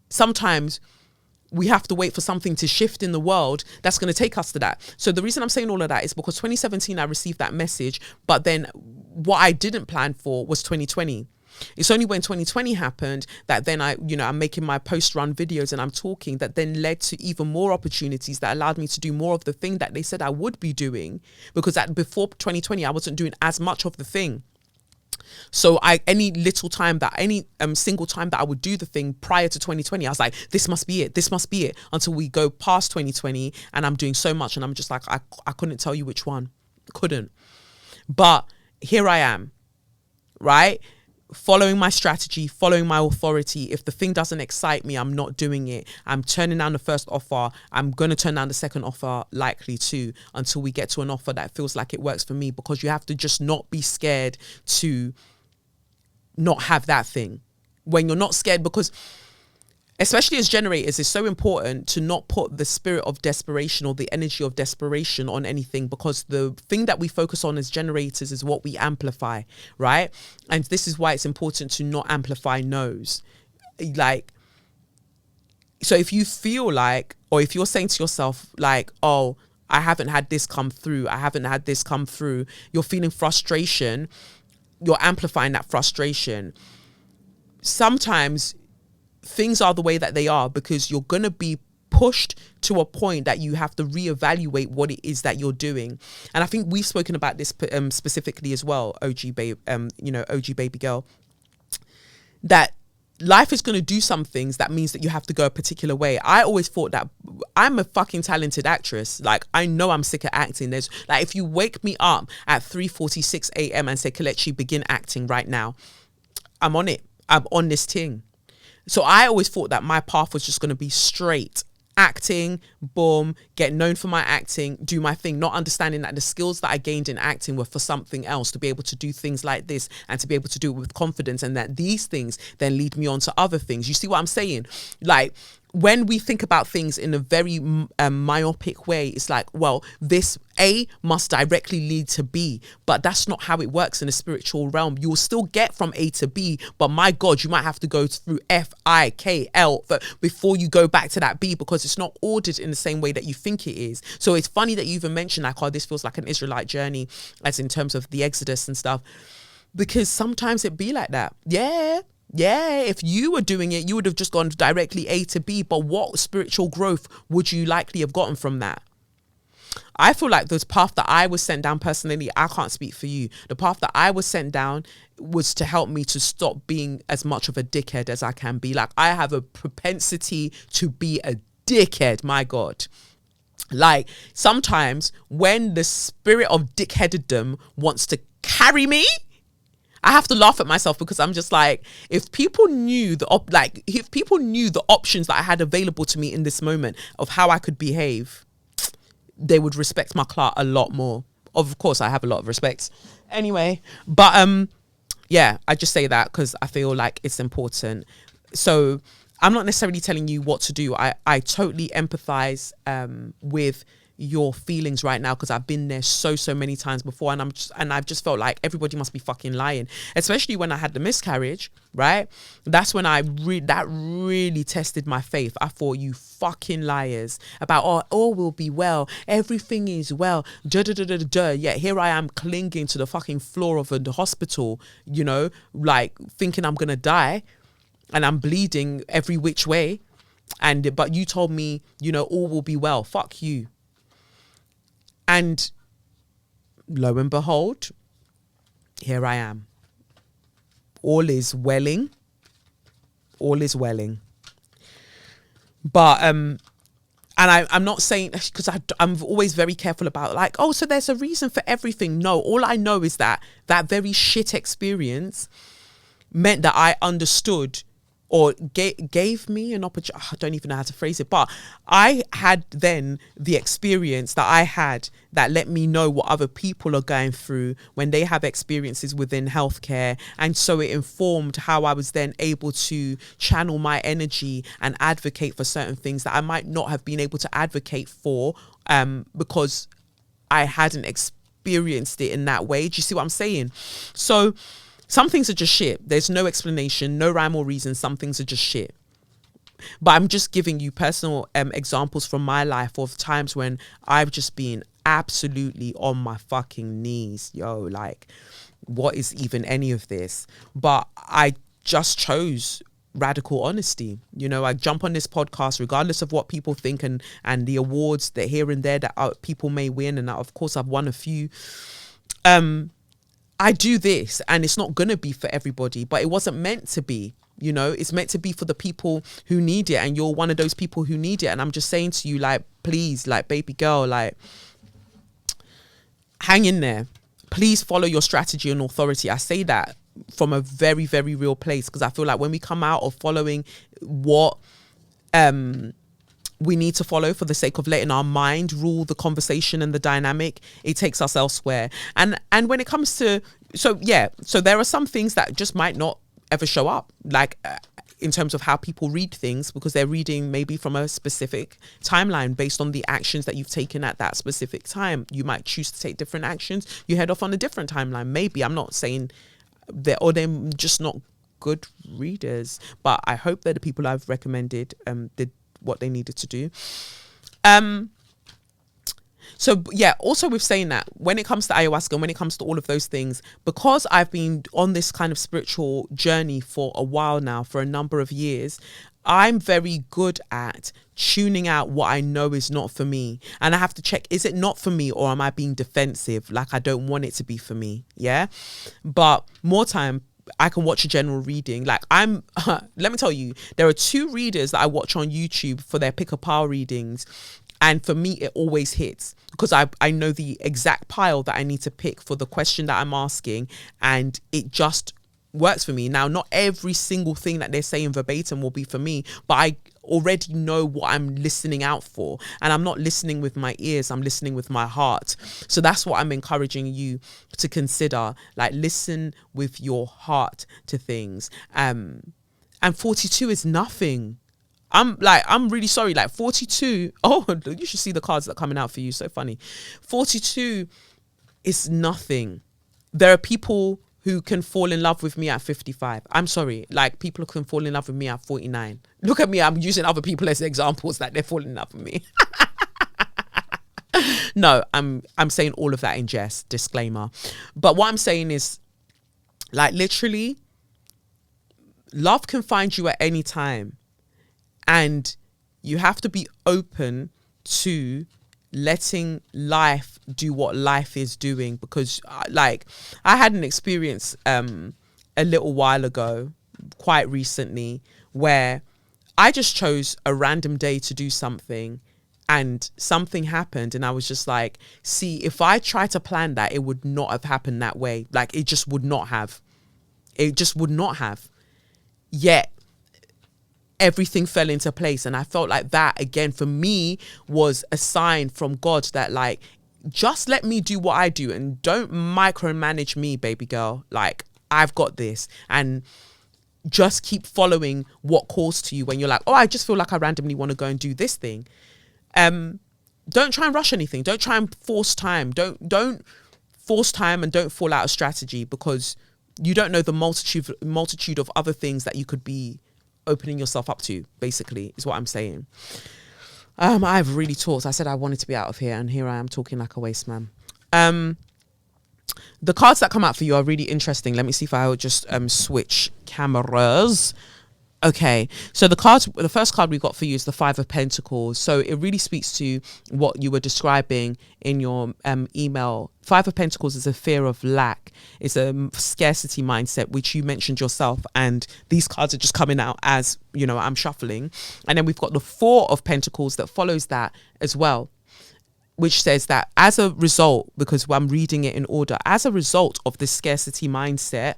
sometimes we have to wait for something to shift in the world that's going to take us to that. So the reason I'm saying all of that is because 2017, I received that message, but then what I didn't plan for was 2020. It's only when 2020 happened that then I'm making my post-run videos and I'm talking, that then led to even more opportunities that allowed me to do more of the thing that they said I would be doing, because before 2020, I wasn't doing as much of the thing. So any single time that I would do the thing prior to 2020, I was like, this must be it, until we go past 2020 and I'm doing so much and I'm just like, I couldn't tell you which one, couldn't. But here I am, right? Following my strategy, following my authority. If the thing doesn't excite me, I'm not doing it. I'm turning down the first offer. I'm going to turn down the second offer, likely too, until we get to an offer that feels like it works for me, because you have to just not be scared to not have that thing. When you're not scared, because especially as generators, it's so important to not put the spirit of desperation or the energy of desperation on anything, because the thing that we focus on as generators is what we amplify, right? And this is why it's important to not amplify no's. Like, so if you feel like, or if you're saying to yourself like, oh, I haven't had this come through, you're feeling frustration, you're amplifying that frustration. Sometimes things are the way that they are because you're going to be pushed to a point that you have to reevaluate what it is that you're doing. And I think we've spoken about this specifically as well, OG baby girl, that life is going to do some things that means that you have to go a particular way. I always thought that I'm a fucking talented actress. Like, I know I'm sick of acting. There's like, if you wake me up at 3:46 a.m. and say, Kelechi, begin acting right now, I'm on it. I'm on this thing. So I always thought that my path was just going to be straight acting, boom, get known for my acting, do my thing, not understanding that the skills that I gained in acting were for something else, to be able to do things like this and to be able to do it with confidence, and that these things then lead me on to other things. You see what I'm saying? Like, when we think about things in a very myopic way, it's like, well, this A must directly lead to B, but that's not how it works in a spiritual realm. You will still get from A to B, but my God, you might have to go through F, I, K, L before you go back to that B, because it's not ordered in the same way that you think it is. So it's funny that you even mentioned like, oh, this feels like an Israelite journey, as in terms of the Exodus and stuff, because sometimes it be like that. Yeah, if you were doing it, you would have just gone directly A to B, but what spiritual growth would you likely have gotten from that? I feel like the path that I was sent down personally, I can't speak for you. The path that I was sent down was to help me to stop being as much of a dickhead as I can be. Like, I have a propensity to be a dickhead, my God. Like, sometimes when the spirit of dickheadedom wants to carry me, I have to laugh at myself, because I'm just like, if people knew if people knew the options that I had available to me in this moment of how I could behave, they would respect my clout a lot more. Of course, I have a lot of respect anyway, but yeah, I just say that because I feel like it's important. So I'm not necessarily telling you what to do. I totally empathize with your feelings right now, because I've been there so many times before, and I've just felt like everybody must be fucking lying, especially when I had the miscarriage, right? That's when that really tested my faith. I thought, you fucking liars, about all will be well, everything is well, yet here I am clinging to the fucking floor of the hospital, you know, like thinking I'm gonna die, and I'm bleeding every which way, but you told me, you know, all will be well. Fuck you. And lo and behold, here I am. All is welling. All is welling. But and I'm not saying, because I'm always very careful about, like, oh, so there's a reason for everything. No, all I know is that very shit experience meant that I understood, or gave me an opportunity. I don't even know how to phrase it, but I had then the experience that I had that let me know what other people are going through when they have experiences within healthcare. And so it informed how I was then able to channel my energy and advocate for certain things that I might not have been able to advocate for because I hadn't experienced it in that way. Do you see what I'm saying? So some things are just shit. There's no explanation, no rhyme or reason. Some things are just shit. But I'm just giving you personal examples from my life of times when I've just been absolutely on my fucking knees. Yo, like, what is even any of this? But I just chose radical honesty. You know, I jump on this podcast regardless of what people think and the awards that here and there that people may win. And of course, I've won a few. I do this, and it's not going to be for everybody, but it wasn't meant to be. You know, it's meant to be for the people who need it, and you're one of those people who need it. And I'm just saying to you, like, please, like, baby girl, like, hang in there. Please follow your strategy and authority. I say that from a very, very real place, because I feel like when we come out of following what we need to follow for the sake of letting our mind rule the conversation and the dynamic, it takes us elsewhere. And when it comes to, so there are some things that just might not ever show up, like in terms of how people read things, because they're reading maybe from a specific timeline based on the actions that you've taken at that specific time. You might choose to take different actions. You head off on a different timeline. Maybe, I'm not saying that, or they're just not good readers, but I hope that the people I've recommended did what they needed to do. So yeah, also with saying that, when it comes to ayahuasca, when it comes to all of those things, because I've been on this kind of spiritual journey for a while now, for a number of years, I'm very good at tuning out what I know is not for me. And I have to check, is it not for me, or am I being defensive? Like, I don't want it to be for me. Yeah. But more time, I can watch a general reading. Like, let me tell you, there are 2 readers that I watch on YouTube for their pick a pile readings. And for me, it always hits, because I know the exact pile that I need to pick for the question that I'm asking. And it just works for me. Now, not every single thing that they're saying verbatim will be for me, but I already know what I'm listening out for. And I'm not listening with my ears, I'm listening with my heart. So that's what I'm encouraging you to consider. Like, listen with your heart to things. And 42 is nothing. I'm really sorry. Like, 42. Oh, you should see the cards that are coming out for you. So funny. 42 is nothing. There are people who can fall in love with me at 55. I'm sorry. Like, people can fall in love with me at 49. Look at me. I'm using other people as examples that they're falling in love with me. No, I'm saying all of that in jest. Disclaimer. But what I'm saying is, like, literally, love can find you at any time. And you have to be open to letting life do what life is doing. Because, like, I had an experience a little while ago, quite recently, where I just chose a random day to do something, and something happened, and I was just like, see, if I try to plan that, it would not have happened that way. Like, it just would not have. It just would not have. Yet everything fell into place, and I felt like that again for me was a sign from God that, like, just let me do what I do and don't micromanage me, baby girl. Like, I've got this. And just keep following what calls to you when you're like, oh, I just feel like I randomly want to go and do this thing. Don't try and rush anything. Don't try and force time. Don't force time, and don't fall out of strategy, because you don't know the multitude of other things that you could be opening yourself up to, basically, is what I'm saying. I've really talked. I said I wanted to be out of here, and here I am talking like a waste man. The cards that come out for you are really interesting. Let me see if I will just switch cameras. Okay, so the first card we got for you is the Five of Pentacles. So it really speaks to what you were describing in your email. Five of Pentacles is a fear of lack. It's a scarcity mindset, which you mentioned yourself. And these cards are just coming out as, you know, I'm shuffling. And then we've got the Four of Pentacles that follows that as well, which says that as a result, because I'm reading it in order, as a result of this scarcity mindset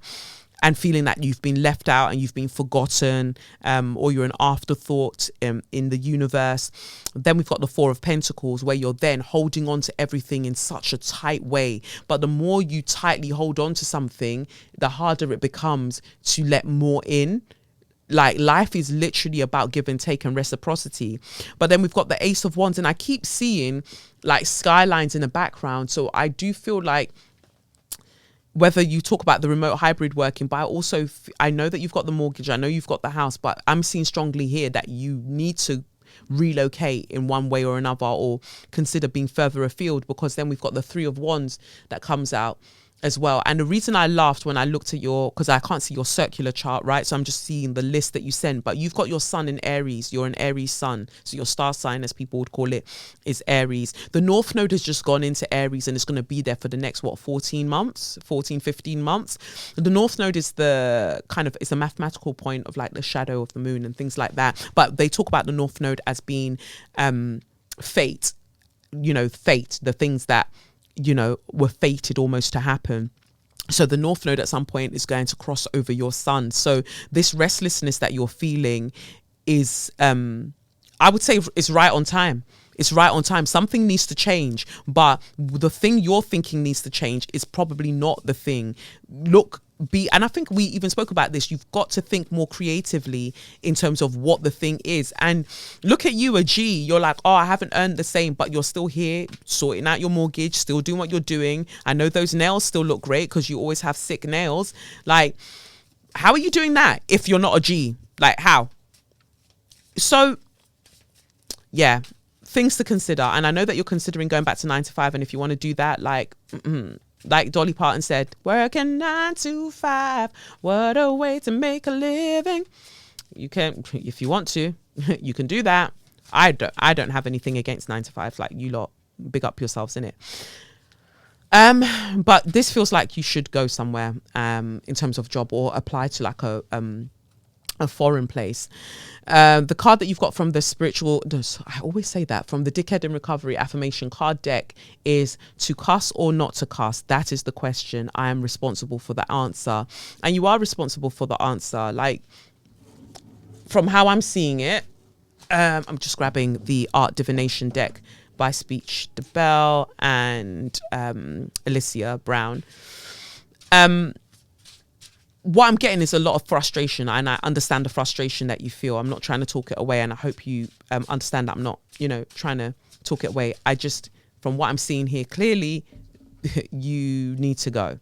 and feeling that you've been left out and you've been forgotten, or you're an afterthought in the universe, then we've got the Four of Pentacles, where you're then holding on to everything in such a tight way. But the more you tightly hold on to something, the harder it becomes to let more in. Like, life is literally about give and take and reciprocity. But then we've got the Ace of Wands, and I keep seeing like skylines in the background. So I do feel like, whether you talk about the remote hybrid working, but I know that you've got the mortgage, I know you've got the house, but I'm seeing strongly here that you need to relocate in one way or another, or consider being further afield, because then we've got the Three of Wands that comes out as well. And the reason I laughed when I looked at because I can't see your circular chart, right? So I'm just seeing the list that you sent, but you've got your sun in Aries. You're an Aries sun. So your star sign, as people would call it, is Aries. The North Node has just gone into Aries, and it's going to be there for the next, 15 months. The North Node is it's a mathematical point of like the shadow of the moon and things like that. But they talk about the North Node as being fate, the things that, were fated almost to happen. So the North Node at some point is going to cross over your sun. So this restlessness that you're feeling is, I would say, it's right on time. It's right on time. Something needs to change, but the thing you're thinking needs to change is probably not the thing. And I think we even spoke about this. You've got to think more creatively in terms of what the thing is. And look at you, a G. You're like, oh, I haven't earned the same, but you're still here sorting out your mortgage, still doing what you're doing. I know those nails still look great because you always have sick nails. Like, how are you doing that if you're not a G? Like, how? So, yeah, things to consider. And I know that you're considering going back to 9 to 5. And if you want to do that, like Dolly Parton said, working 9 to 5, what a way to make a living. You can, if you want to, you can do that. I don't have anything against 9 to 5. Like, you lot, big up yourselves in it. But this feels like you should go somewhere in terms of job, or apply to like a foreign place. The card that you've got from the I always say that, from the Dickhead in Recovery affirmation card deck is to cuss or not to cuss. That is the question. I am responsible for the answer. And you are responsible for the answer. Like, from how I'm seeing it, I'm just grabbing the Art Divination deck by Speech DeBell and Alicia Brown. What I'm getting is a lot of frustration, and I understand the frustration that you feel. I'm not trying to talk it away, and I hope you understand that I'm not, trying to talk it away. I just, from what I'm seeing here, clearly you need to go.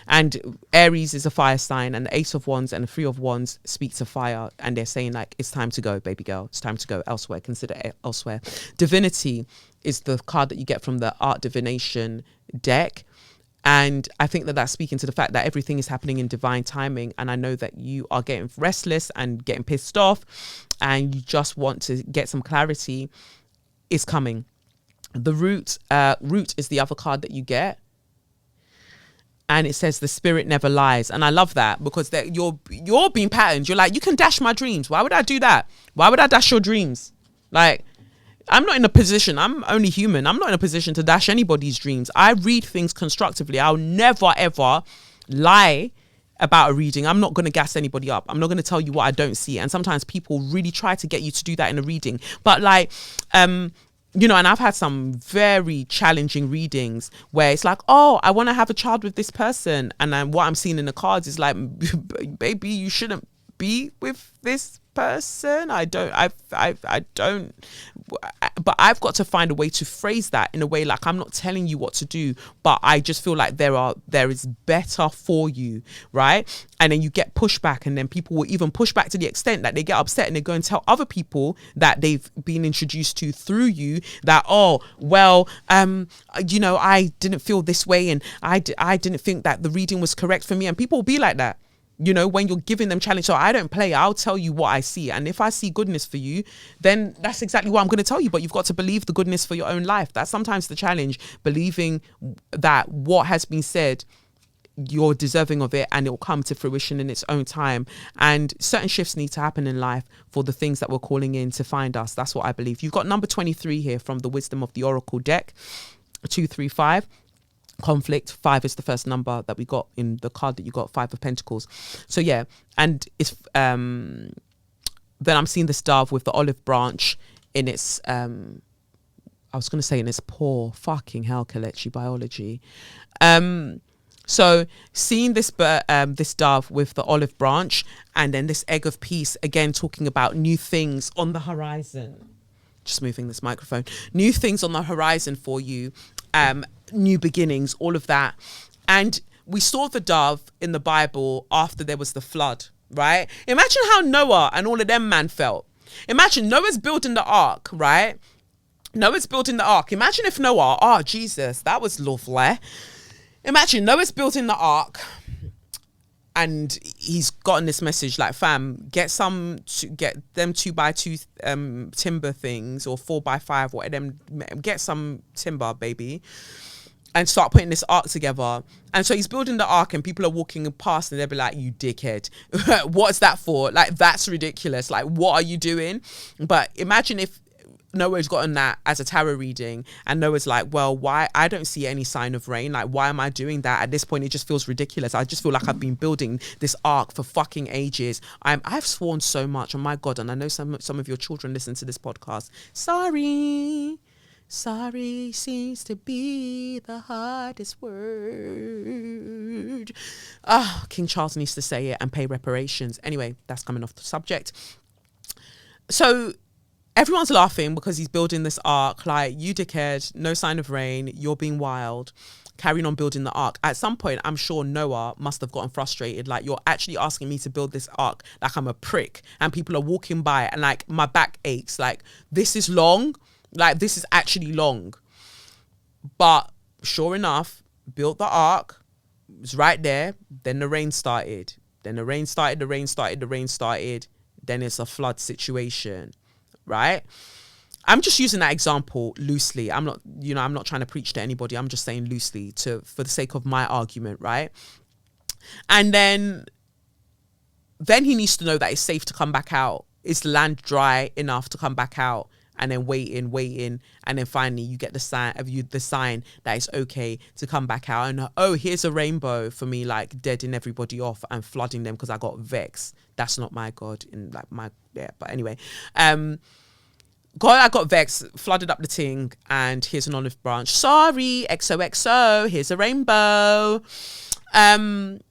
And Aries is a fire sign, and the Ace of Wands and the Three of Wands speak to fire, and they're saying like, it's time to go, baby girl. It's time to go elsewhere. Consider elsewhere. Divinity is the card that you get from the Art Divination deck. And I think that that's speaking to the fact that everything is happening in divine timing. And I know that you are getting restless and getting pissed off, and you just want to get some clarity. Is coming. The root is the other card that you get. and it says the spirit never lies. And I love that, because you're being patterned. You're like, you can dash my dreams. Why would I do that? Why would I dash your dreams? Like, I'm not in a position, I'm only human, I'm not in a position to dash anybody's dreams. I read things constructively. I'll never ever lie about a reading. I'm not going to gas anybody up. I'm not going to tell you what I don't see. And sometimes people really try to get you to do that in a reading. But like, you know, and I've had some very challenging readings where it's like, oh, I want to have a child with this person. And then what I'm seeing in the cards is like, baby, you shouldn't be with this person. I don't, but I've got to find a way to phrase that in a way like, I'm not telling you what to do, but I just feel like there is better for you, right? And then you get pushback, and then people will even push back to the extent that they get upset and they go and tell other people that they've been introduced to through you that, oh, well, you know, I didn't feel this way, and I didn't think that the reading was correct for me. And people will be like that, you know, when you're giving them challenge. So I don't play. I'll tell you what I see. And if I see goodness for you, then that's exactly what I'm going to tell you. But you've got to believe the goodness for your own life. That's sometimes the challenge, believing that what has been said, you're deserving of it, and it will come to fruition in its own time. And certain shifts need to happen in life for the things that we're calling in to find us. That's what I believe. You've got number 23 here from the Wisdom of the Oracle deck, 235. Conflict. 5 is the first number that we got in the card that you got, 5 of Pentacles. So yeah, and it's then I'm seeing this dove with the olive branch in its I was going to say in its paw. Fucking hell, Kelechi biology. So seeing this this dove with the olive branch, and then this egg of peace, again talking about new things on the horizon. Just moving this microphone. New things on the horizon for you. New beginnings, all of that. And we saw the dove in the Bible after there was the flood, right? Imagine how Noah and all of them man felt. Imagine Noah's building the ark, right? Noah's building the ark. Imagine if Noah, oh Jesus, that was lovely. Imagine Noah's building the ark, and he's gotten this message like, fam, get them 2x2 timber things, or 4x5, whatever them, get some timber, baby, and start putting this ark together. And so he's building the ark, and people are walking past, and they'll be like, you dickhead, what's that for? Like, that's ridiculous. Like, what are you doing? But imagine if Noah's gotten that as a tarot reading, and Noah's like, well, why? I don't see any sign of rain. Like, why am I doing that? At this point, it just feels ridiculous. I just feel like I've been building this ark for fucking ages. I've sworn so much. Oh my God. And I know some of your children listen to this podcast. Sorry seems to be the hardest word. King Charles needs to say it and pay reparations. Anyway, that's coming off the subject. So everyone's laughing because he's building this ark. Like, you dickhead, no sign of rain, you're being wild, carrying on building the ark. At some point, I'm sure Noah must have gotten frustrated. Like, you're actually asking me to build this ark like I'm a prick, and people are walking by, and like my back aches. Like, this is long. Like, this is actually long. But sure enough, built the ark. It was right there. Then the rain started. Then it's a flood situation. Right? I'm just using that example loosely. I'm not trying to preach to anybody. I'm just saying loosely for the sake of my argument, right? And then he needs to know that it's safe to come back out. Is the land dry enough to come back out? And then waiting, and then finally you get the sign that it's okay to come back out. And oh, here's a rainbow for me, like deading everybody off and flooding them because I got vexed. That's not my God in like but anyway, God, I got vexed, flooded up the thing, and here's an olive branch. Sorry, XOXO, here's a rainbow. And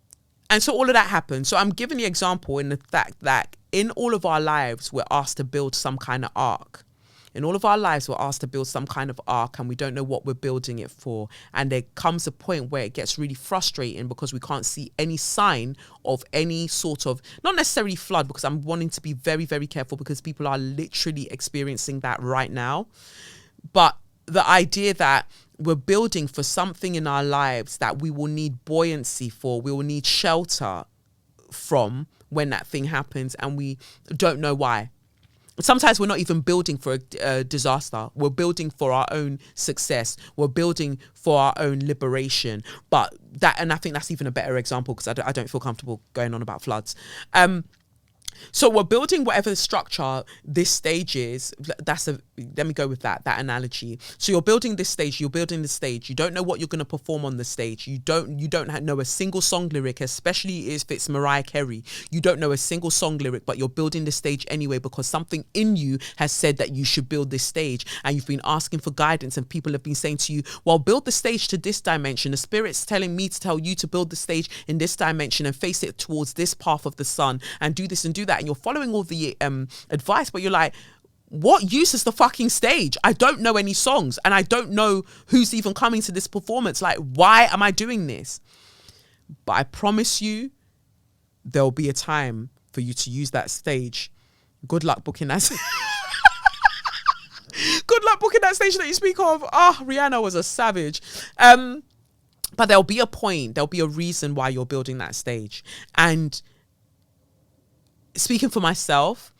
so all of that happened. So I'm giving the example in the fact that in all of our lives, we're asked to build some kind of ark. In all of our lives, we're asked to build some kind of ark, and we don't know what we're building it for. And there comes a point where it gets really frustrating because we can't see any sign of any sort of, not necessarily flood, because I'm wanting to be very, very careful because people are literally experiencing that right now. But the idea that we're building for something in our lives that we will need buoyancy for, we will need shelter from when that thing happens, and we don't know why. sometimes we're not even building for a disaster. We're building for our own success. We're building for our own liberation. But and I think that's even a better example, because I don't feel comfortable going on about floods. So we're building whatever structure this stage is. Let me go with that analogy. So you're building this stage, You don't know what you're going to perform on the stage. You don't know a single song lyric, especially if it's Mariah Carey. You don't know a single song lyric, but you're building the stage anyway, because something in you has said that you should build this stage, and you've been asking for guidance, and people have been saying to you, well, build the stage to this dimension. The Spirit's telling me to tell you to build the stage in this dimension and face it towards this path of the sun and do this and do that. And you're following all the advice, but you're like, what use is the fucking stage? I don't know any songs, and I don't know who's even coming to this performance. Like, why am I doing this? But I promise you, there'll be a time for you to use that stage. Good luck booking that. Good luck booking that stage that you speak of. Rihanna was a savage. But there'll be a point, there'll be a reason why you're building that stage. And speaking for myself,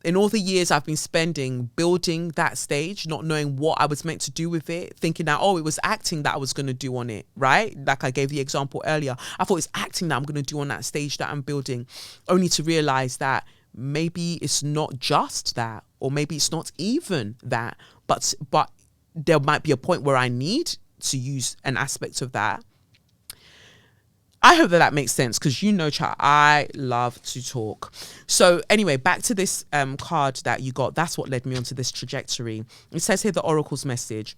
in all the years I've been spending building that stage, not knowing what I was meant to do with it, thinking that, it was acting that I was going to do on it, right? Like I gave the example earlier. I thought it's acting that I'm going to do on that stage that I'm building, only to realize that maybe it's not just that, or maybe it's not even that, but there might be a point where I need to use an aspect of that. I hope that makes sense, because chat, I love to talk. So anyway, back to this card that you got. That's what led me onto this trajectory. It says here, the Oracle's message.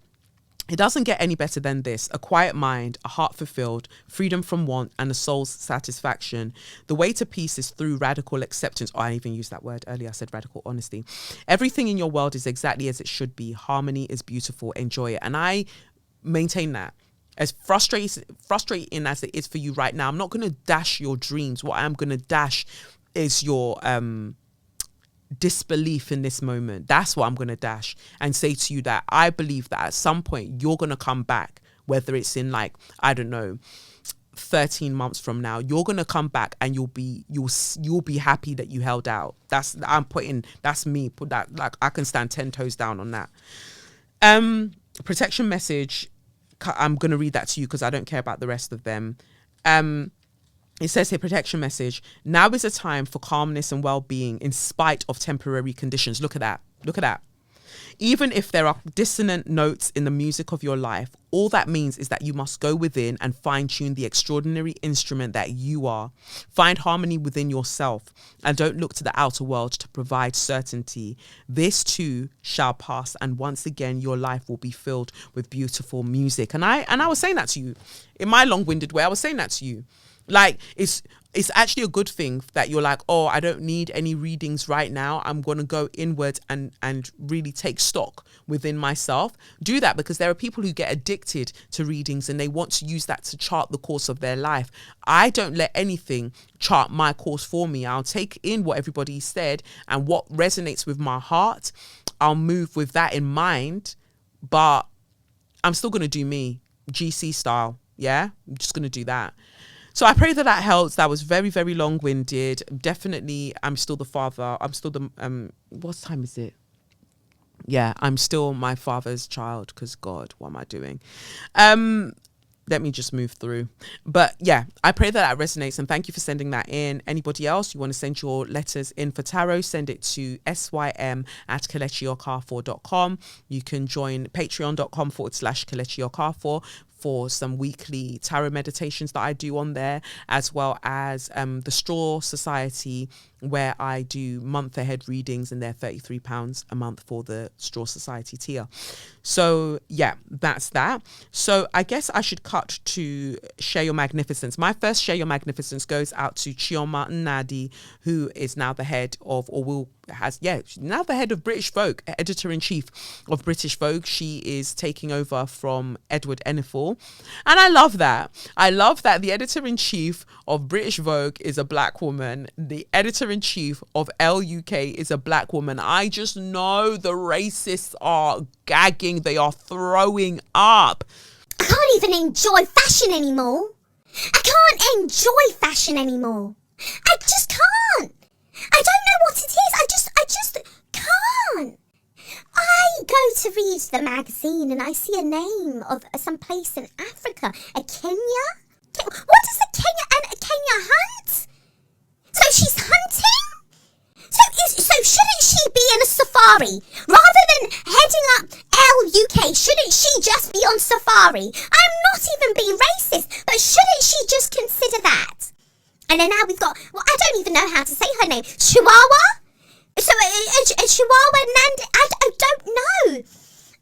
It doesn't get any better than this. A quiet mind, a heart fulfilled, freedom from want, and a soul's satisfaction. The way to peace is through radical acceptance. I even used that word earlier. I said radical honesty. Everything in your world is exactly as it should be. Harmony is beautiful. Enjoy it. And I maintain that. As frustrating as it is for you right now, I'm not going to dash your dreams. What I'm going to dash is your disbelief in this moment. That's what I'm going to dash, and say to you that I believe that at some point you're going to come back, whether it's in 13 months from now. You're going to come back and you'll be happy that you held out. That's me. Put that, like, I can stand 10 toes down on that. Protection message. I'm going to read that to you because I don't care about the rest of them. It says here, protection message. Now is a time for calmness and well-being in spite of temporary conditions. Look at that. Look at that. Even if there are dissonant notes in the music of your life, all that means is that you must go within and fine-tune the extraordinary instrument that you are. Find harmony within yourself and don't look to the outer world to provide certainty. This too shall pass, and once again your life will be filled with beautiful music. And I was saying that to you in my long-winded way. I was saying that to you. Like, it's actually a good thing that you're like, I don't need any readings right now. I'm going to go inward and really take stock within myself. Do that, because there are people who get addicted to readings and they want to use that to chart the course of their life. I don't let anything chart my course for me. I'll take in what everybody said, and what resonates with my heart, I'll move with that in mind, but I'm still going to do me, GC style. Yeah, I'm just going to do that. So I pray that helps. That was very, very long-winded. Definitely, I'm still the father. I'm still the, what time is it? Yeah, I'm still my father's child, because God, what am I doing? Let me just move through. But yeah, I pray that resonates, and thank you for sending that in. Anybody else, you want to send your letters in for tarot, send it to SYM@KelechiOkafor.com. You can join patreon.com/KelechiOkafor for some weekly tarot meditations that I do on there, as well as the Straw Society, where I do month ahead readings, and they're £33 a month for the Straw Society tier. So yeah, that's that. So I guess I should cut to Share Your Magnificence. My first Share Your Magnificence goes out to Chioma Nnadi, who is now the head of, now the head of British Vogue, editor-in-chief of British Vogue. She is taking over from Edward Enninful. And I love that. I love that the editor-in-chief of British Vogue is a black woman. The editor-in-chief of LUK is a black woman. I just know the racists are gagging. They are throwing up.
I can't even enjoy fashion anymore. I can't enjoy fashion anymore. I just can't. I don't know what it is. I just can't. can't. I go to read the magazine and I see a name of some place in Africa, a Kenya. What does a Kenya hunt? So she's hunting? So shouldn't she be in a safari? Rather than heading up UK, shouldn't she just be on safari? I'm not even being racist, but shouldn't she just consider that? And then now we've got, well, I don't even know how to say her name, Chihuahua? So a Chihuahua Nand, I don't know.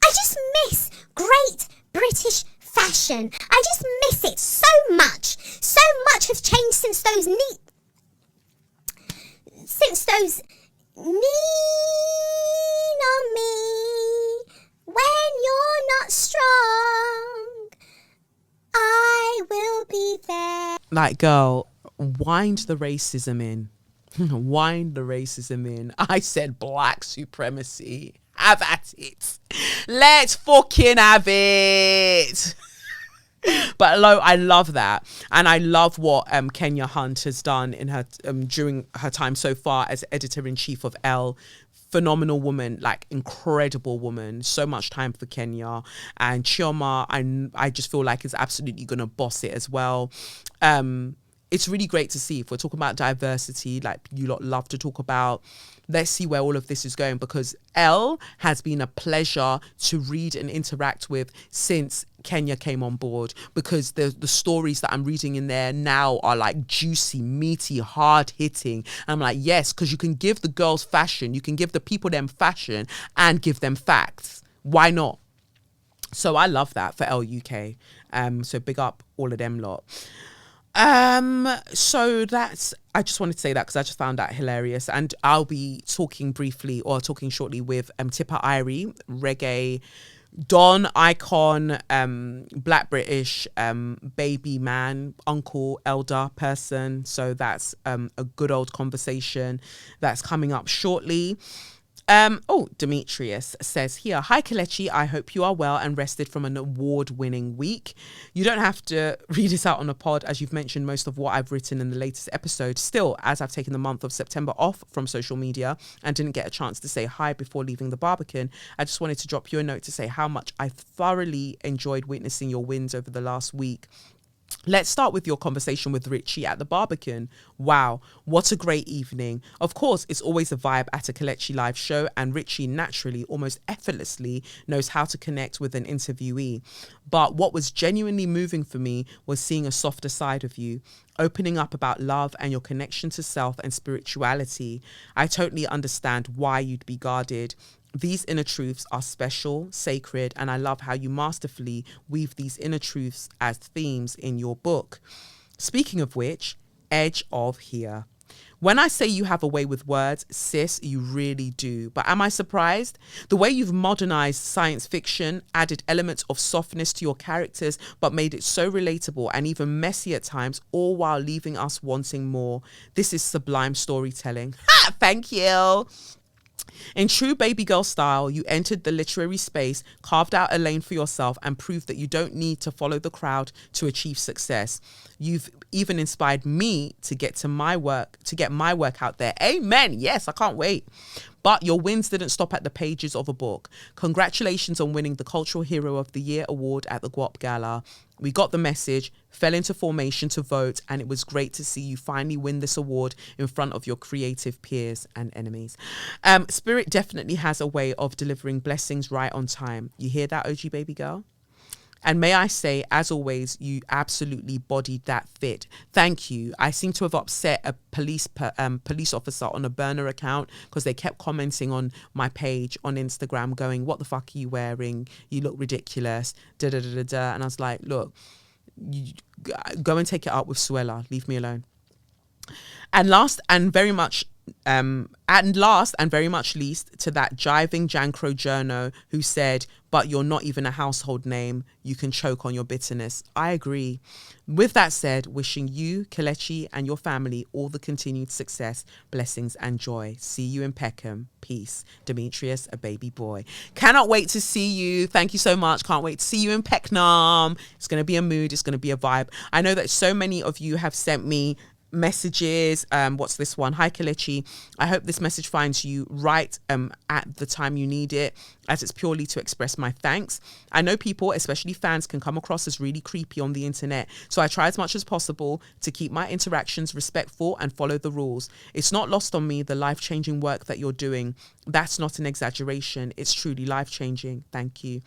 I just miss great British fashion. I just miss it so much. So much has changed since those lean on me when you're not strong. I will be there.
Like, girl, wind the racism in. Wind the racism in. I said black supremacy. Have at it. Let's fucking have it. But I love that, and I love what Kenya Hunt has done in her during her time so far as editor-in-chief of Elle. Phenomenal woman, like incredible woman. So much time for Kenya. And Chioma, I just feel like is absolutely gonna boss it as well. It's really great to see. If we're talking about diversity, like you lot love to talk about, let's see where all of this is going, because Elle has been a pleasure to read and interact with since Kenya came on board, because the stories that I'm reading in there now are like juicy, meaty, hard hitting. And I'm like, yes, because you can give the girls fashion, you can give the people them fashion and give them facts. Why not? So I love that for Elle UK. So big up all of them lot. So that's, I just wanted to say that because I just found that hilarious, and I'll be talking shortly with Tippa Irie, reggae Don icon, Black British, baby man, uncle, elder person. So that's a good old conversation that's coming up shortly. Demetrius says here, hi Kelechi, I hope you are well and rested from an award-winning week. You don't have to read this out on a pod, as you've mentioned most of what I've written in the latest episode. Still, as I've taken the month of September off from social media and didn't get a chance to say hi before leaving the Barbican, I just wanted to drop you a note to say how much I thoroughly enjoyed witnessing your wins over the last week. Let's start with your conversation with Richie at the Barbican. Wow, what a great evening. Of course, it's always a vibe at a Kelechi live show, and Richie naturally, almost effortlessly, knows how to connect with an interviewee. But what was genuinely moving for me was seeing a softer side of you, opening up about love and your connection to self and spirituality. I totally understand why you'd be guarded. These inner truths are special, sacred, and I love how you masterfully weave these inner truths as themes in your book. Speaking of which, EdgeOfHere. When I say you have a way with words, sis, you really do. But am I surprised? The way you've modernized science fiction, added elements of softness to your characters, but made it so relatable and even messy at times, all while leaving us wanting more. This is sublime storytelling. Ha! Thank you. In true baby girl style, you entered the literary space, carved out a lane for yourself, and proved that you don't need to follow the crowd to achieve success. You've even inspired me to get my work out there. Amen. Yes, I can't wait. But your wins didn't stop at the pages of a book. Congratulations on winning the Cultural Hero of the Year award at the Guap Gala. We got the message, fell into formation to vote, and it was great to see you finally win this award in front of your creative peers and enemies. Spirit definitely has a way of delivering blessings right on time. You hear that, OG baby girl? And may I say, as always, you absolutely bodied that fit. Thank you. I seem to have upset a police officer on a burner account because they kept commenting on my page on Instagram going, what the fuck are you wearing? You look ridiculous. Da, da, da, da, da. And I was like, look, you go and take it up with Suella. Leave me alone. And last and very much least, to that jiving Jankro journo who said, but you're not even a household name, you can choke on your bitterness. I agree. With that said, wishing you, Kelechi, and your family all the continued success, blessings, and joy. See you in Peckham. Peace. Demetrius, a baby boy. Cannot wait to see you. Thank you so much. Can't wait to see you in Peckham. It's going to be a mood. It's going to be a vibe. I know that so many of you have sent me messages. What's this one? Hi Kelechi, I hope this message finds you right at the time you need it, as it's purely to express my thanks. I know people, especially fans, can come across as really creepy on the internet, so I try as much as possible to keep my interactions respectful and follow the rules. It's not lost on me the life-changing work that you're doing. That's not an exaggeration. It's truly life-changing. Thank you.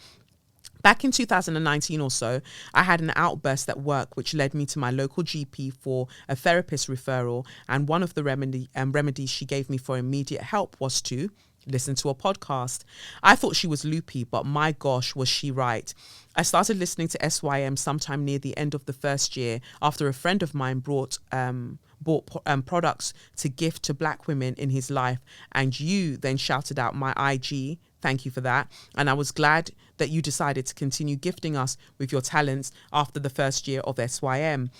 Back in 2019 or so, I had an outburst at work which led me to my local GP for a therapist referral, and one of the remedies she gave me for immediate help was to listen to a podcast. I thought she was loopy, but my gosh, was she right. I started listening to SYM sometime near the end of the first year after a friend of mine bought products to gift to black women in his life, and you then shouted out my IG. Thank you for that. And I was glad that you decided to continue gifting us with your talents after the first year of SYM.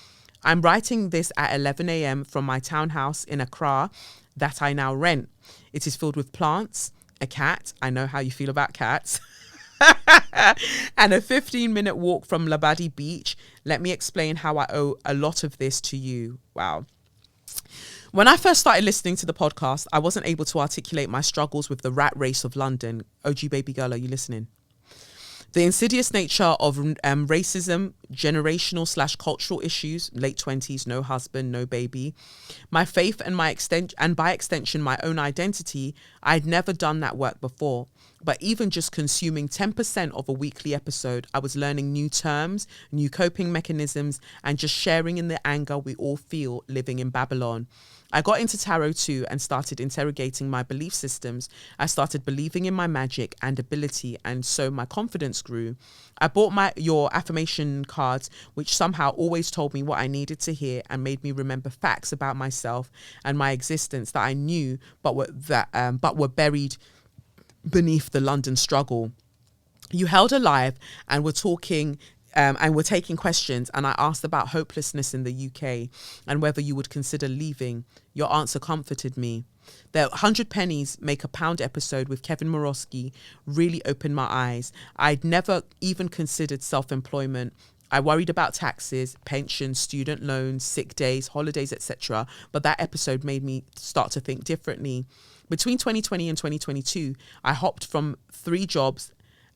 I'm writing this at 11 a.m. from my townhouse in Accra that I now rent. It is filled with plants, a cat, I know how you feel about cats, and a 15-minute walk from Labadi Beach. Let me explain how I owe a lot of this to you. Wow. When I first started listening to the podcast, I wasn't able to articulate my struggles with the rat race of London. OG baby girl, are you listening? The insidious nature of racism, generational/cultural issues, late 20s, no husband, no baby, my faith and by extension my own identity. I'd never done that work before, but even just consuming 10% of a weekly episode, I was learning new terms, new coping mechanisms, and just sharing in the anger we all feel living in Babylon. I got into tarot too and started interrogating my belief systems. I started believing in my magic and ability, and so my confidence grew. I bought your affirmation cards, which somehow always told me what I needed to hear and made me remember facts about myself and my existence that I knew but were buried beneath the London struggle. You held alive and were talking and we're taking questions, and I asked about hopelessness in the UK and whether you would consider leaving. Your answer comforted me. The 100 Pennies Make a Pound episode with Kevin Morosky really opened my eyes. I'd never even considered self-employment. I worried about taxes, pensions, student loans, sick days, holidays, etc. But that episode made me start to think differently. Between 2020 and 2022, I hopped from 3 jobs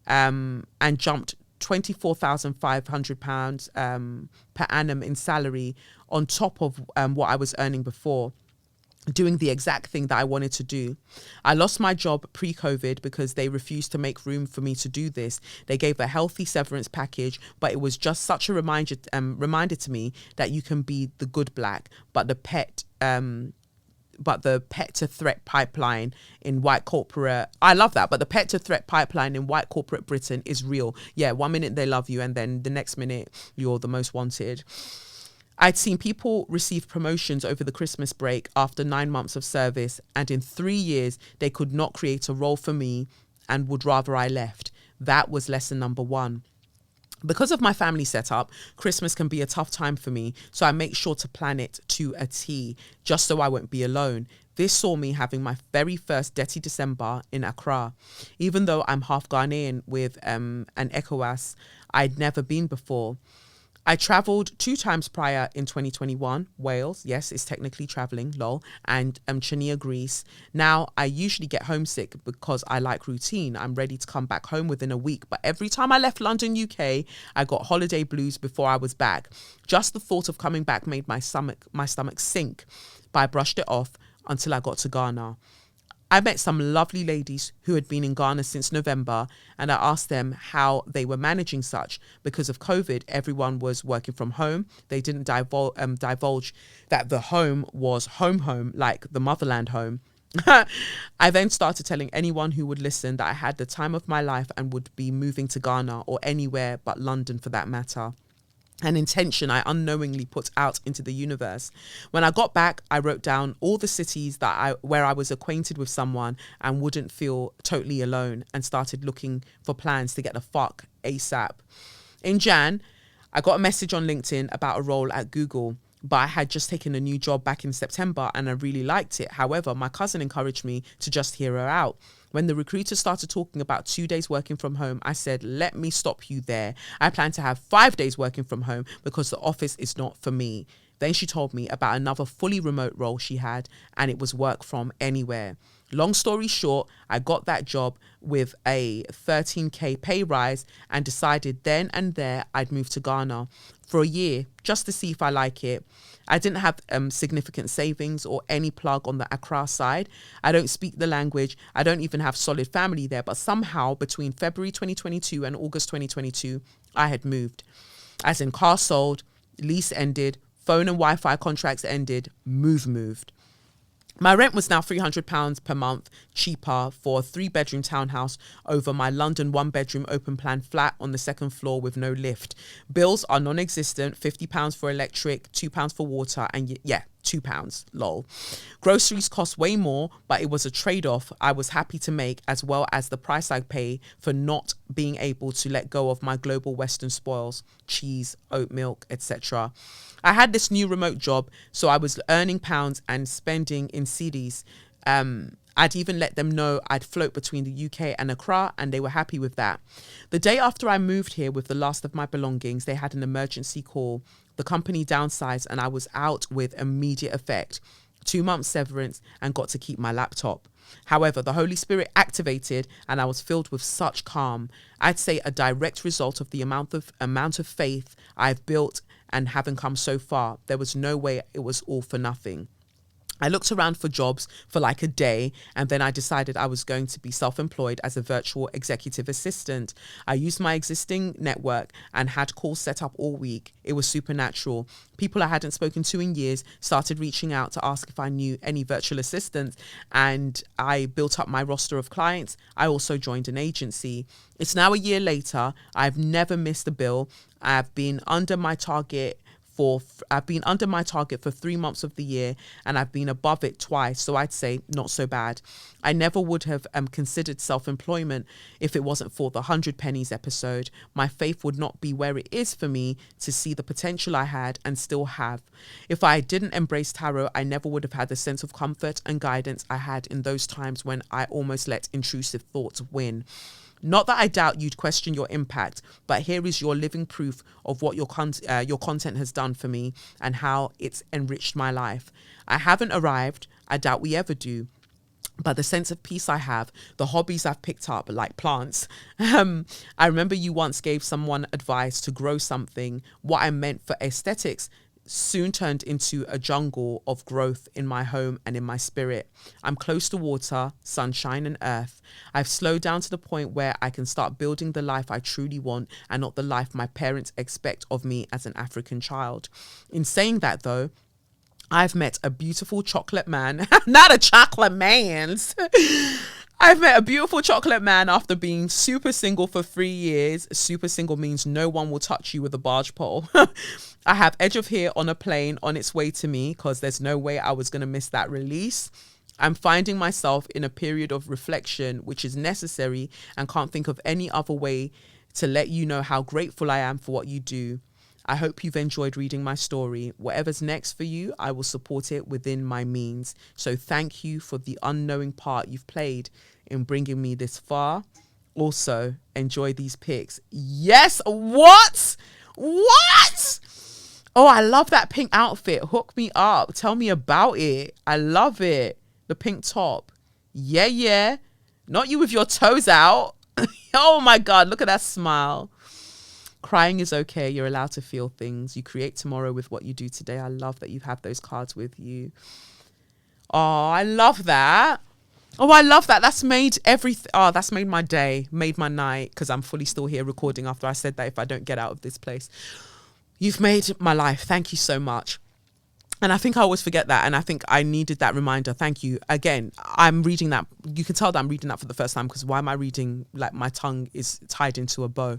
and jumped £24,500 per annum in salary on top of what I was earning before, doing the exact thing that I wanted to do. I lost my job pre-COVID because they refused to make room for me to do this. They gave a healthy severance package, but it was just such a reminder to me that you can be the good black, but the pet to threat pipeline in white corporate, I love that, but the pet to threat pipeline in white corporate Britain is real. Yeah, 1 minute they love you and then the next minute you're the most wanted. I'd seen people receive promotions over the Christmas break after 9 months of service, and in 3 years they could not create a role for me and would rather I left. That was lesson number 1. Because of my family setup, Christmas can be a tough time for me, so I make sure to plan it to a T, just so I won't be alone. This saw me having my very first Dirty December in Accra. Even though I'm half Ghanaian with an ECOWAS, I'd never been before. I travelled 2 times prior in 2021, Wales, yes, it's technically travelling, lol, and Chania, Greece. Now, I usually get homesick because I like routine. I'm ready to come back home within a week, but every time I left London, UK, I got holiday blues before I was back. Just the thought of coming back made my stomach sink, but I brushed it off until I got to Ghana. I met some lovely ladies who had been in Ghana since November, and I asked them how they were managing such. Because of COVID, everyone was working from home. They didn't divulge that the home was home, like the motherland home. I then started telling anyone who would listen that I had the time of my life and would be moving to Ghana or anywhere but London for that matter. An intention I unknowingly put out into the universe. When I got back, I wrote down all the cities where I was acquainted with someone and wouldn't feel totally alone, and started looking for plans to get the fuck ASAP. In Jan, I got a message on LinkedIn about a role at Google, but I had just taken a new job back in September and I really liked it. However, my cousin encouraged me to just hear her out. When the recruiter started talking about 2 days working from home, I said, let me stop you there. I plan to have 5 days working from home because the office is not for me. Then she told me about another fully remote role she had, and it was work from anywhere. Long story short, I got that job with a 13k pay rise and decided then and there I'd move to Ghana for a year just to see if I like it. I didn't have significant savings or any plug on the Accra side. I don't speak the language. I don't even have solid family there. But somehow between February 2022 and August 2022, I had moved. As in, car sold, lease ended, phone and Wi-Fi contracts ended, moved. My rent was now £300 per month cheaper for a 3-bedroom townhouse over my London 1-bedroom open plan flat on the 2nd floor with no lift. Bills are non-existent, £50 for electric, £2 for water, and £2, lol. Groceries cost way more, but it was a trade-off I was happy to make, as well as the price I pay for not being able to let go of my global Western spoils, cheese, oat milk, etc. I had this new remote job, so I was earning pounds and spending in cedis. I'd even let them know I'd float between the UK and Accra, and they were happy with that. The day after I moved here with the last of my belongings, they had an emergency call. The company downsized and I was out with immediate effect. 2 months severance and got to keep my laptop. However, the Holy Spirit activated and I was filled with such calm. I'd say a direct result of the amount of faith I've built and haven't come so far. There was no way it was all for nothing. I looked around for jobs for like a day, and then I decided I was going to be self-employed as a virtual executive assistant. I used my existing network and had calls set up all week. It was supernatural. People I hadn't spoken to in years started reaching out to ask if I knew any virtual assistants, and I built up my roster of clients. I also joined an agency. It's now a year later. I've never missed a bill. I've been under my target for 3 months of the year, and I've been above it twice, so I'd say not so bad. I never would have considered self-employment if it wasn't for the 100 pennies episode. My faith would not be where it is for me to see the potential I had and still have. If I didn't embrace tarot, I never would have had the sense of comfort and guidance I had in those times when I almost let intrusive thoughts win. Not that I doubt you'd question your impact, but here is your living proof of what your content has done for me and how it's enriched my life. I haven't arrived. I doubt we ever do. But the sense of peace I have, the hobbies I've picked up, like plants. I remember you once gave someone advice to grow something. What I meant for aesthetics soon turned into a jungle of growth in my home and in my spirit. I'm close to water, sunshine, and earth. I've slowed down to the point where I can start building the life I truly want and not the life my parents expect of me as an African child. In saying that, though, I've met a beautiful chocolate man, not a chocolate man's. I've met a beautiful chocolate man after being super single for 3 years. Super single means no one will touch you with a barge pole. I have EdgeOfHere on a plane on its way to me because there's no way I was going to miss that release. I'm finding myself in a period of reflection, which is necessary, and can't think of any other way to let you know how grateful I am for what you do. I hope you've enjoyed reading my story. Whatever's next for you, I will support it within my means. So thank you for the unknowing part you've played in bringing me this far. Also, enjoy these pics. Yes, what? Oh, I love that pink outfit. Hook me up. Tell me about it. I love it. The pink top. Yeah. Not you with your toes out. Oh my God, look at that smile. Crying is okay. You're allowed to feel things. You create tomorrow with what you do today. I love that you have those cards with you. Oh, I love that. Oh, I love that. That's made everything. Oh, that's made my day, made my night, because I'm fully still here recording after I said that if I don't get out of this place. You've made my life. Thank you so much. And I think I always forget that. And I think I needed that reminder. Thank you. Again, I'm reading that. You can tell that I'm reading that for the first time because why am I reading like my tongue is tied into a bow?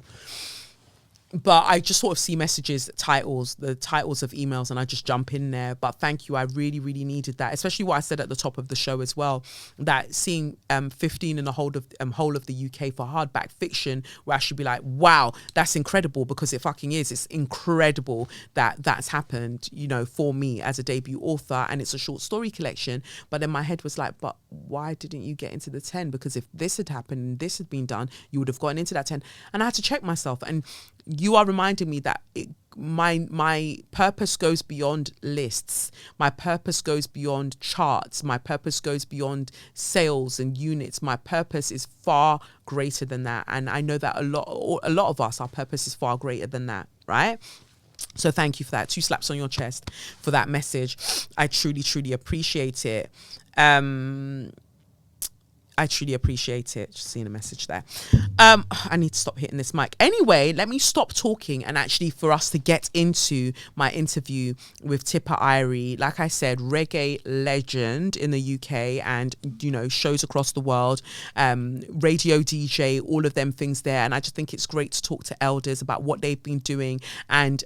but I just sort of see messages, the titles of emails, and I just jump in there. But thank you. I really, really needed that, especially what I said at the top of the show as well, that seeing 15 in the whole of the UK for hardback fiction, where I should be like, wow, that's incredible, because it fucking is. It's incredible that that's happened, you know, for me as a debut author, and it's a short story collection. But then my head was like, but why didn't you get into the 10? Because if this had happened and this had been done, you would have gotten into that 10. And I had to check myself, and you are reminding me that my purpose goes beyond lists. My purpose goes beyond charts. My purpose goes beyond sales and units. My purpose is far greater than that. And I know that a lot of us, our purpose is far greater than that, right? So thank you for that. 2 slaps on your chest for that message. I truly, truly appreciate it. I truly appreciate it. Just seeing a message there. I need to stop hitting this mic. Anyway, let me stop talking, and actually for us to get into my interview with Tippa Irie. Like I said, reggae legend in the UK, and, you know, shows across the world, radio DJ, all of them things there. And I just think it's great to talk to elders about what they've been doing. And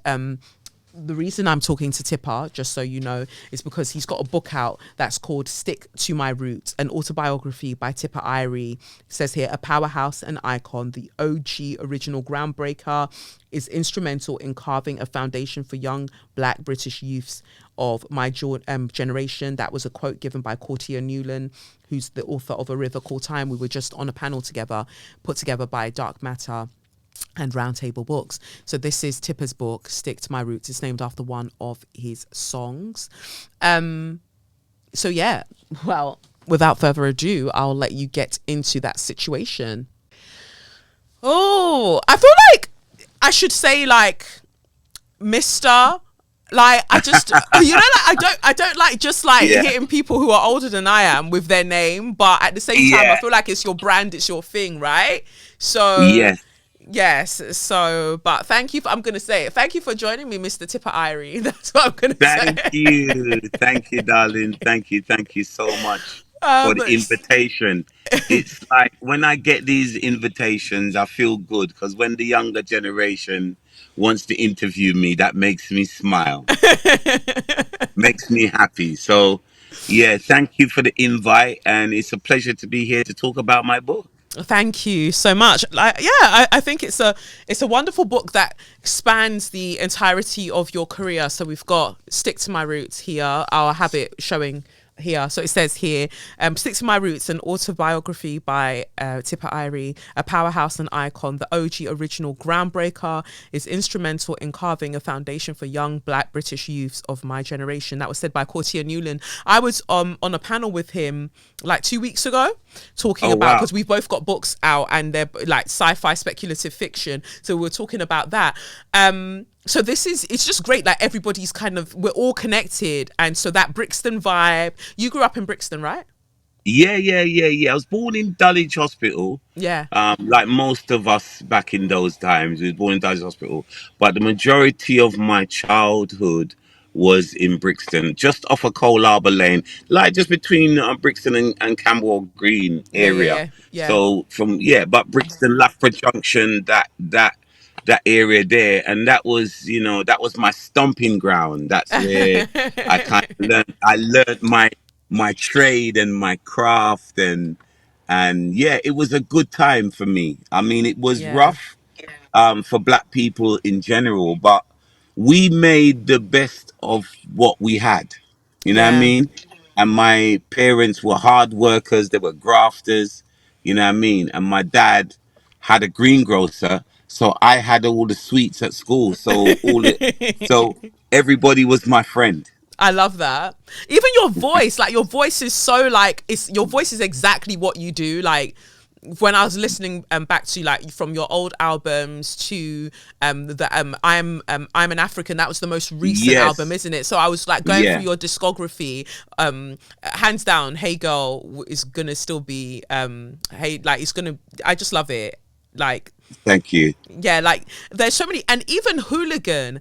the reason I'm talking to Tippa, just so you know, is because he's got a book out that's called Stick to My Roots, an autobiography by Tippa Irie. It says here, a powerhouse and icon, the OG original groundbreaker, is instrumental in carving a foundation for young Black British youths of my generation. That was a quote given by Courtier Newland, who's the author of A River Called Time. We were just on a panel together, put together by Dark Matter and Roundtable Books. So this is Tippa's book, Stick to My Roots. It's named after one of his songs. So yeah, well, without further ado, I'll let you get into that situation. Oh, I feel like I should say like Mr. Like I just, you know, like I don't like just like hitting people who are older than I am with their name, but at the same time, I feel like it's your brand, it's your thing, right? So yes. So, but thank you. I'm going to say it. Thank you for joining me, Mr. Tippa Irie. That's what I'm going to say.
Thank you, darling. Thank you so much for the invitation. It's like when I get these invitations, I feel good, because when the younger generation wants to interview me, that makes me smile, makes me happy. So, yeah, thank you for the invite, and it's a pleasure to be here to talk about my book.
Thank you so much. Like, yeah, I think it's a wonderful book that spans the entirety of your career. So we've got Stick to My Roots here. I'll have it showing here. So it says here, Stick to My Roots, an autobiography by Tippa Irie, a powerhouse and icon, the OG original groundbreaker, is instrumental in carving a foundation for young Black British youths of my generation. That was said by Courtier Newland. I was on a panel with him like 2 weeks ago talking about, because we've both got books out and they're like sci-fi speculative fiction. So we were talking about that. So it's just great. Like everybody's we're all connected. And so that Brixton vibe, you grew up in Brixton, right?
Yeah. I was born in Dulwich Hospital.
Yeah.
Like most of us back in those times, we were born in Dulwich Hospital. But the majority of my childhood was in Brixton, just off of Cole Harbour Lane, like just between Brixton and Camberwell Green area.
Yeah.
So but Brixton, Loughborough Junction, that area there, and that was my stomping ground. That's where I learned my trade and my craft, and it was a good time for me. I mean, it was rough for Black people in general, but we made the best of what we had. You know what I mean? And my parents were hard workers, they were grafters, you know what I mean? And my dad had a greengrocer, so I had all the sweets at school. So everybody was my friend.
I love that. Even your voice, like your voice is so like, your voice is exactly what you do. Like when I was listening back to like from your old albums to I'm an African, that was the most recent album, isn't it? So I was like going through your discography, hands down, Hey Girl is gonna still be I just love it. Like,
thank you.
Yeah, like there's so many, and even Hooligan,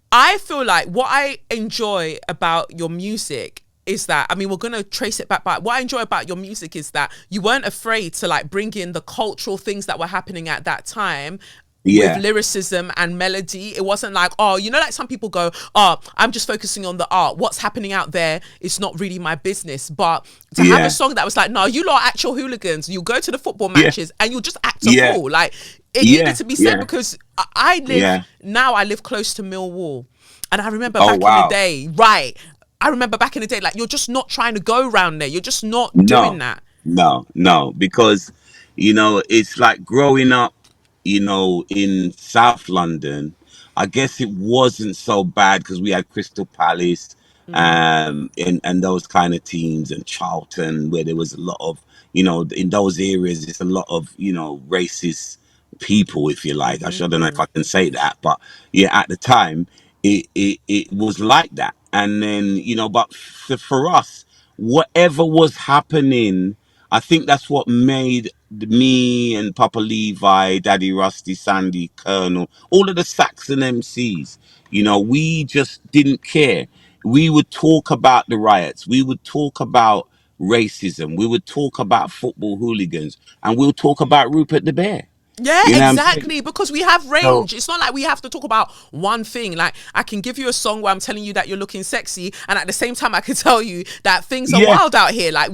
I feel like what I enjoy about your music is that, I mean, we're going to trace it back, but what I enjoy about your music is that you weren't afraid to like bring in the cultural things that were happening at that time, with
Yeah.
lyricism and melody. It wasn't like, oh, you know, like some people go, oh, I'm just focusing on the art. What's happening out there is not really my business. But to have a
Yeah.
song that was like, no, you lot are actual hooligans. You go to the football
Yeah.
matches and you'll just act a
Yeah.
fool. Like, it needed
Yeah.
to be said,
Yeah.
because I live,
Yeah.
now I live close to Millwall. And I remember
Oh
back in the
wow.
day, right? I remember back in the day, like, you're just not trying to go around there. You're just not doing
No,
that.
no, because it's like growing up, in South London. I guess it wasn't so bad because we had Crystal Palace,
Mm,
and those kind of teams, and Charlton, where there was a lot of, in those areas, it's a lot of, racist people, if you like. I don't know if I can say that, but yeah, at the time, it was like that. And then, but for us, whatever was happening, I think that's what made me and Papa Levi, Daddy Rusty, Sandy, Colonel, all of the Saxon MCs, we just didn't care. We would talk about the riots. We would talk about racism. We would talk about football hooligans. And we'll talk about Rupert the Bear.
yeah,
You know what I'm saying?
exactly. Because we have
So,
range. It's not like we have to talk about one thing. Like, I can give you a song where I'm telling you that you're looking sexy, and at the same time, I can tell you that things are
yeah.
wild out here. Like,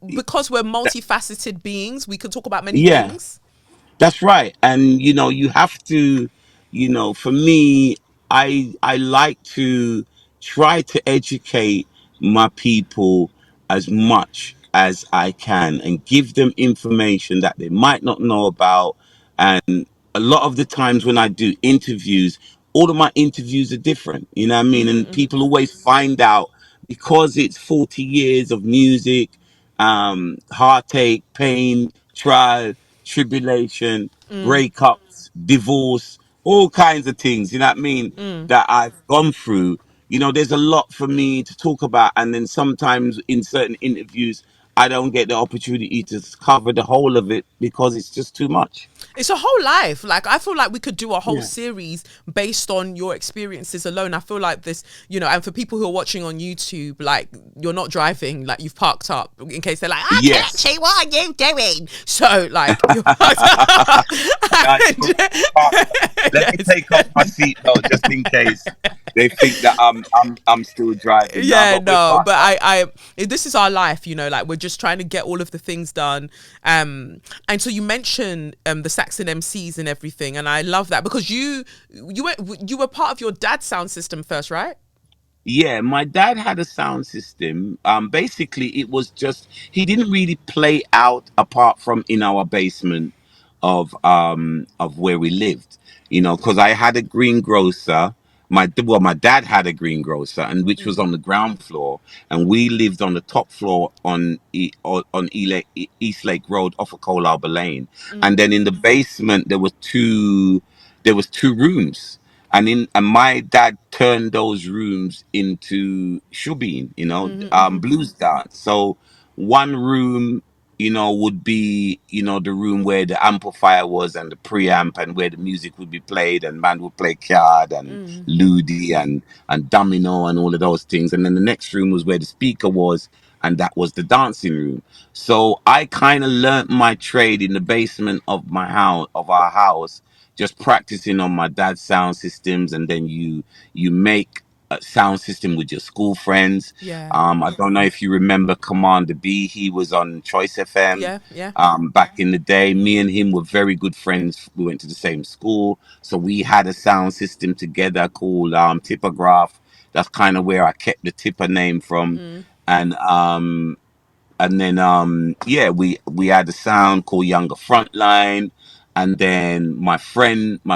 because we're multifaceted beings, we can talk about many
Yeah.
things.
That's right. And you have to, for me, I like to try to educate my people as much as I can and give them information that they might not know about. And a lot of the times when I do interviews, all of my interviews are different, you know what I mean? And people always find out, because it's 40 years of music, heartache, pain, trial, tribulation, breakups, divorce, all kinds of things, you know what I mean, that I've gone through. There's a lot for me to talk about. And then sometimes in certain interviews, I don't get the opportunity to cover the whole of it because it's just too much.
It's a whole life. Like, I feel like we could do a whole
Yeah.
series based on your experiences alone. I feel like this, and for people who are watching on YouTube, like, you're not driving, like, you've parked up in case they're like, ah,
Yes.
Kelechi, what are you doing? So, like, you're parked up. And-
Let me
yes.
take off my seatbelt just in case they think that I'm still driving. Nah,
Yeah,
but we're
no, but
parked up.
this is our life, like, we're just trying to get all of the things done. And so you mentioned the Saxon MCs and everything, and I love that because you were part of your dad's sound system first, right?
Yeah, my dad had a sound system. Basically, it was just he didn't really play out apart from in our basement of where we lived. Because I had a greengrocer. My dad had a greengrocer, and which was on the ground floor, and we lived on the top floor on East Lake Road off of Cole Harbour Lane, and then in the basement there was two rooms, and my dad turned those rooms into shubin, blues dance. So one room, would be, the room where the amplifier was and the preamp and where the music would be played, and man would play card and ludi and domino and all of those things. And then the next room was where the speaker was, and that was the dancing room. So I kind of learnt my trade in the basement of our house, just practicing on my dad's sound systems. And then you make a sound system with your school friends.
Yeah,
I don't know if you remember Commander B. He was on Choice FM.
yeah, yeah.
Back in the day, me and him were very good friends. We went to the same school, so we had a sound system together called Tipograph. That's kind of where I kept the Tipper name from. And then yeah, we had a sound called Younger Frontline. And then my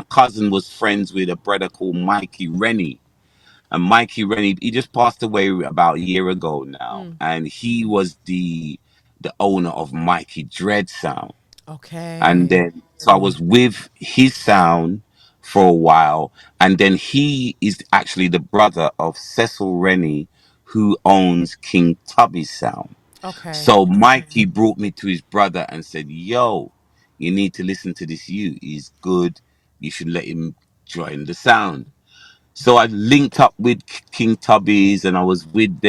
cousin was friends with a brother called Mikey Rennie. And Mikey Rennie, he just passed away about a year ago now, and he was the owner of Mikey Dread Sound. And
Okay.
then so I was with his sound for a while, and then he is actually the brother of Cecil Rennie, who owns King Tubby's sound.
Okay.
So Mikey brought me to his brother and said, "Yo, you need to listen to this. He's good. You should let him join the sound." So I linked up with King Tubby's, and I was with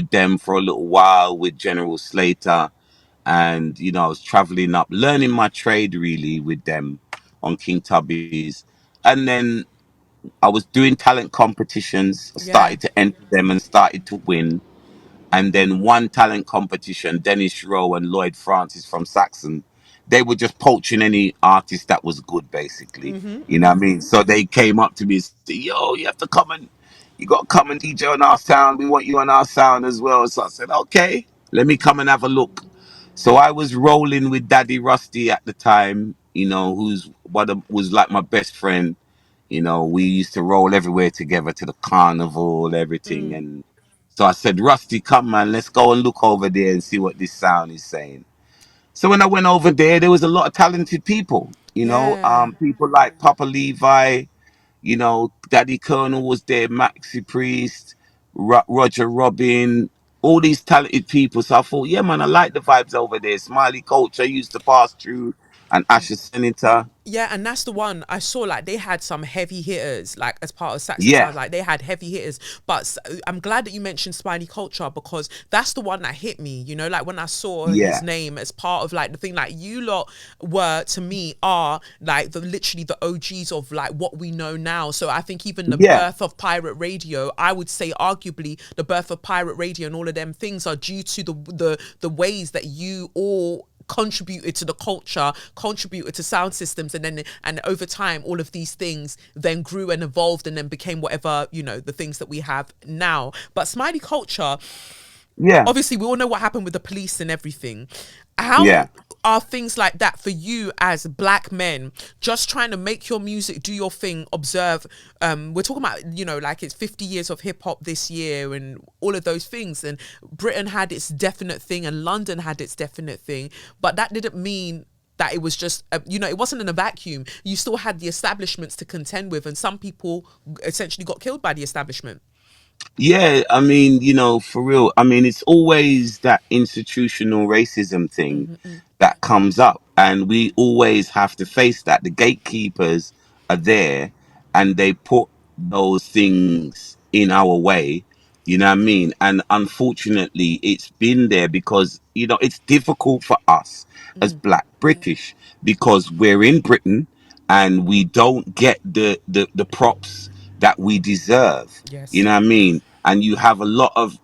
them for a little while with General Slater, and I was traveling up, learning my trade really with them on King Tubby's, and then I was doing talent competitions. I
Yeah.
started to enter them and started to win. And then one talent competition, Dennis Rowe and Lloyd Francis from Saxon, they were just poaching any artist that was good, basically. You know what I mean? So they came up to me and said, "Yo, you have to come and you got to come and DJ on our sound. We want you on our sound as well." So I said, "Okay, let me come and have a look." So I was rolling with Daddy Rusty at the time, who's was like my best friend. We used to roll everywhere together to the carnival, everything. And so I said, "Rusty, come man, let's go and look over there and see what this sound is saying." So when I went over there was a lot of talented people,
Yeah.
people like Papa Levi, Daddy Colonel was there, Maxi Priest, Roger Robin, all these talented people. So I thought, yeah, man, I like the vibes over there. Smiley Culture used to pass through, and Asher Senator.
Yeah, and that's the one I saw. Like they had some heavy hitters, like as part of Saxon
Yeah,
Sounds. Like they had heavy hitters. But I'm glad that you mentioned Spiny Culture because that's the one that hit me. You know, like when I saw his
yeah,
name as part of like the thing. Like you lot were to me are like literally the OGs of like what we know now. So I think even the
yeah,
birth of pirate radio, I would say arguably the birth of pirate radio and all of them things are due to the ways that you all contributed to the culture, contributed to sound systems, and over time all of these things then grew and evolved and then became whatever, the things that we have now. But Smiley Culture,
yeah,
obviously we all know what happened with the police and everything. How
yeah.
are things like that for you as black men just trying to make your music, do your thing, observe, we're talking about, like it's 50 years of hip-hop this year and all of those things, and Britain had its definite thing and London had its definite thing, but that didn't mean that it was just it wasn't in a vacuum. You still had the establishments to contend with, and some people essentially got killed by the establishment.
Yeah, I mean, for real. I mean, it's always that institutional racism thing that comes up, and we always have to face that. The gatekeepers are there, and they put those things in our way. You know what I mean? And unfortunately, it's been there because it's difficult for us as Black British because we're in Britain and we don't get the props that we deserve. You
Yes.
know what I mean? And you have a lot of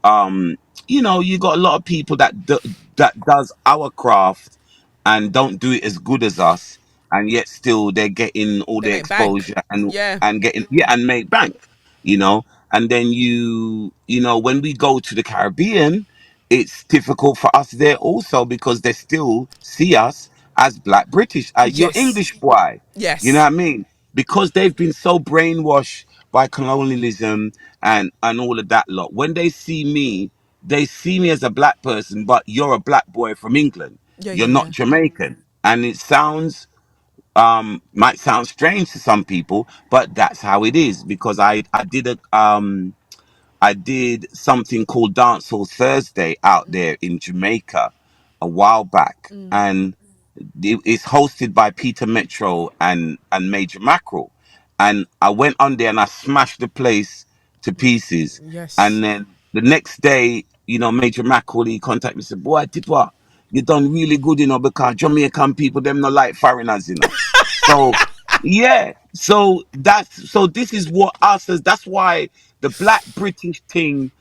you got a lot of people that does our craft and don't do it as good as us, and yet still they're getting all
They
the
make bank.
exposure and
Yeah.
getting and make bank. And then when we go to the Caribbean, it's difficult for us there also because they still see us as Black British. You're
Yes.
English boy. You know
Yes.
what I mean? Because they've been so brainwashed by colonialism and all of that lot. When they see me as a black person, but you're a black boy from England.
Yeah,
You're
yeah,
not
yeah.
Jamaican. And it might sound strange to some people, but that's how it is because I did something called Dancehall Thursday out there in Jamaica a while back, and it's hosted by Peter Metro and Major Mackerel. And I went on there and I smashed the place to pieces.
Yes.
And then the next day, Major Mackerel, he contacted me and said, "Boy, Tippa, you done really good, because Jamaican people, them not like foreigners. So yeah, so this is what us as that's why the Black British thing,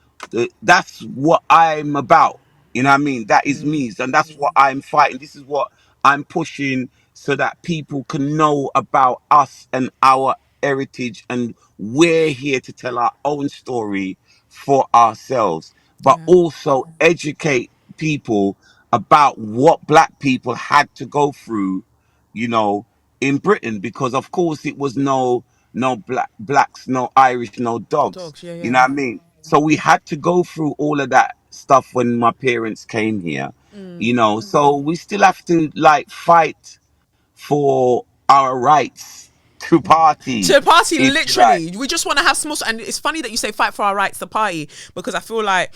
that's what I'm about. You know what I mean? That is me, and that's what I'm fighting. This is what I'm pushing so that people can know about us and our heritage, and we're here to tell our own story for ourselves, but
Yeah.
also educate people about what Black people had to go through, you know, in Britain, because of course it was no blacks, no Irish, no
No
dogs.
dogs. Yeah,
You know
yeah.
what I mean? So we had to go through all of that stuff when my parents came here. So we still have to like fight for our rights to
To
party,
the party,
if you like.
literally, we just want to have small. And it's funny that you say "fight for our rights" to party because I feel like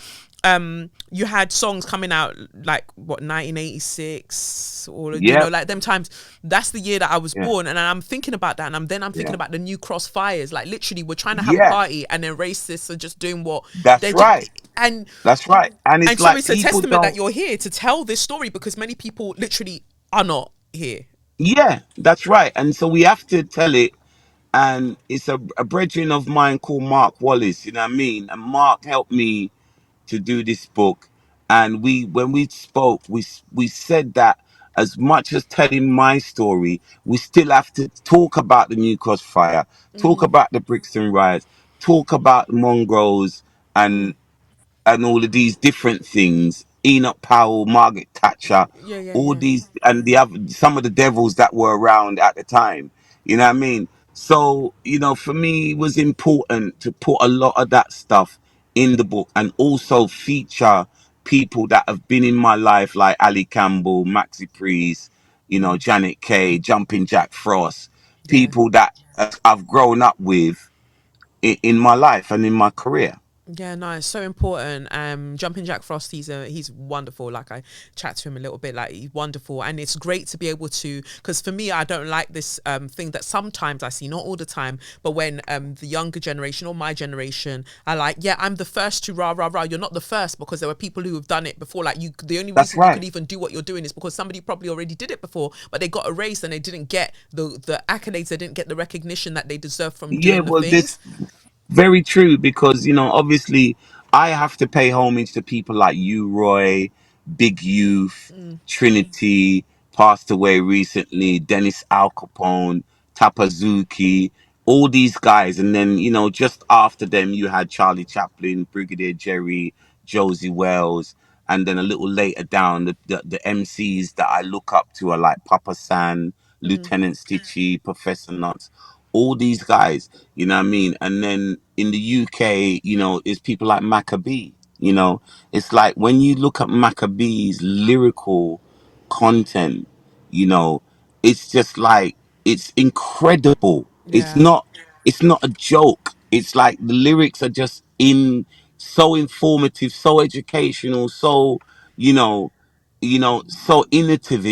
you had songs coming out like what 1986 or
Yeah,
like them times. That's the year that I was
yeah,
born, and I'm thinking about that, and I'm thinking
yeah,
about the new crossfires. Like literally, we're trying to have a
yeah.
party, and then racists are just doing what
That's
they're just
right.
and.
That's right. And
And
it's
so
like
it's a
people
testament that
don't.
you're here to tell this story because many people literally are not here.
Yeah, that's right. And so we have to tell it. And it's a brethren of mine called Mark Wallace, you know what I mean? And Mark helped me to do this book. And when we spoke, we said that as much as telling my story, we still have to talk about the New Cross fire, talk
Mm,
about the Brixton riots, talk about the mongrels,
mm.
and all of these different things. Enoch Powell, Margaret Thatcher,
Yeah, yeah,
all
yeah.
these, and the other, some of the devils that were around at the time. You know what I mean? So, for me, it was important to put a lot of that stuff in the book and also feature people that have been in my life, like Ali Campbell, Maxi Priest,
Mm,
Janet Kay, Jumping Jack Frost,
yeah.
people that I've grown up with in my life and in my career.
Yeah, no, it's so important. Jumping Jack Frost, he's wonderful. Like I chat to him a little bit, like he's wonderful, and it's great to be able to. Because for me, I don't like this thing that sometimes I see, not all the time, but when the younger generation or my generation are like, yeah, I'm the first to rah rah rah. You're not the first because there were people who have done it before. Like you, the only
That's
reason you could
right.
even do what you're doing is because somebody probably already did it before, but they got erased and they didn't get the accolades, they didn't get the recognition that they deserve from
Yeah,
doing the
well, this
things.
very true because obviously I have to pay homage to people like you, Roy, Big Youth,
Mm,
Trinity, passed away recently, Dennis Al Capone, Tapazuki, all these guys, and then just after them you had Charlie Chaplin, Brigadier Jerry, Josie Wells, and then a little later down the MCs that I look up to are like Papa San,
mm,
Lieutenant Stitchy, Professor Nuts, all these guys. You know what I mean? And then in the UK, is people like Maccabee. It's like when you look at Maccabee's lyrical content, you know, it's just like it's incredible.
yeah.
It's not a joke. It's like the lyrics are just in so informative, so educational, so you know, so innovative,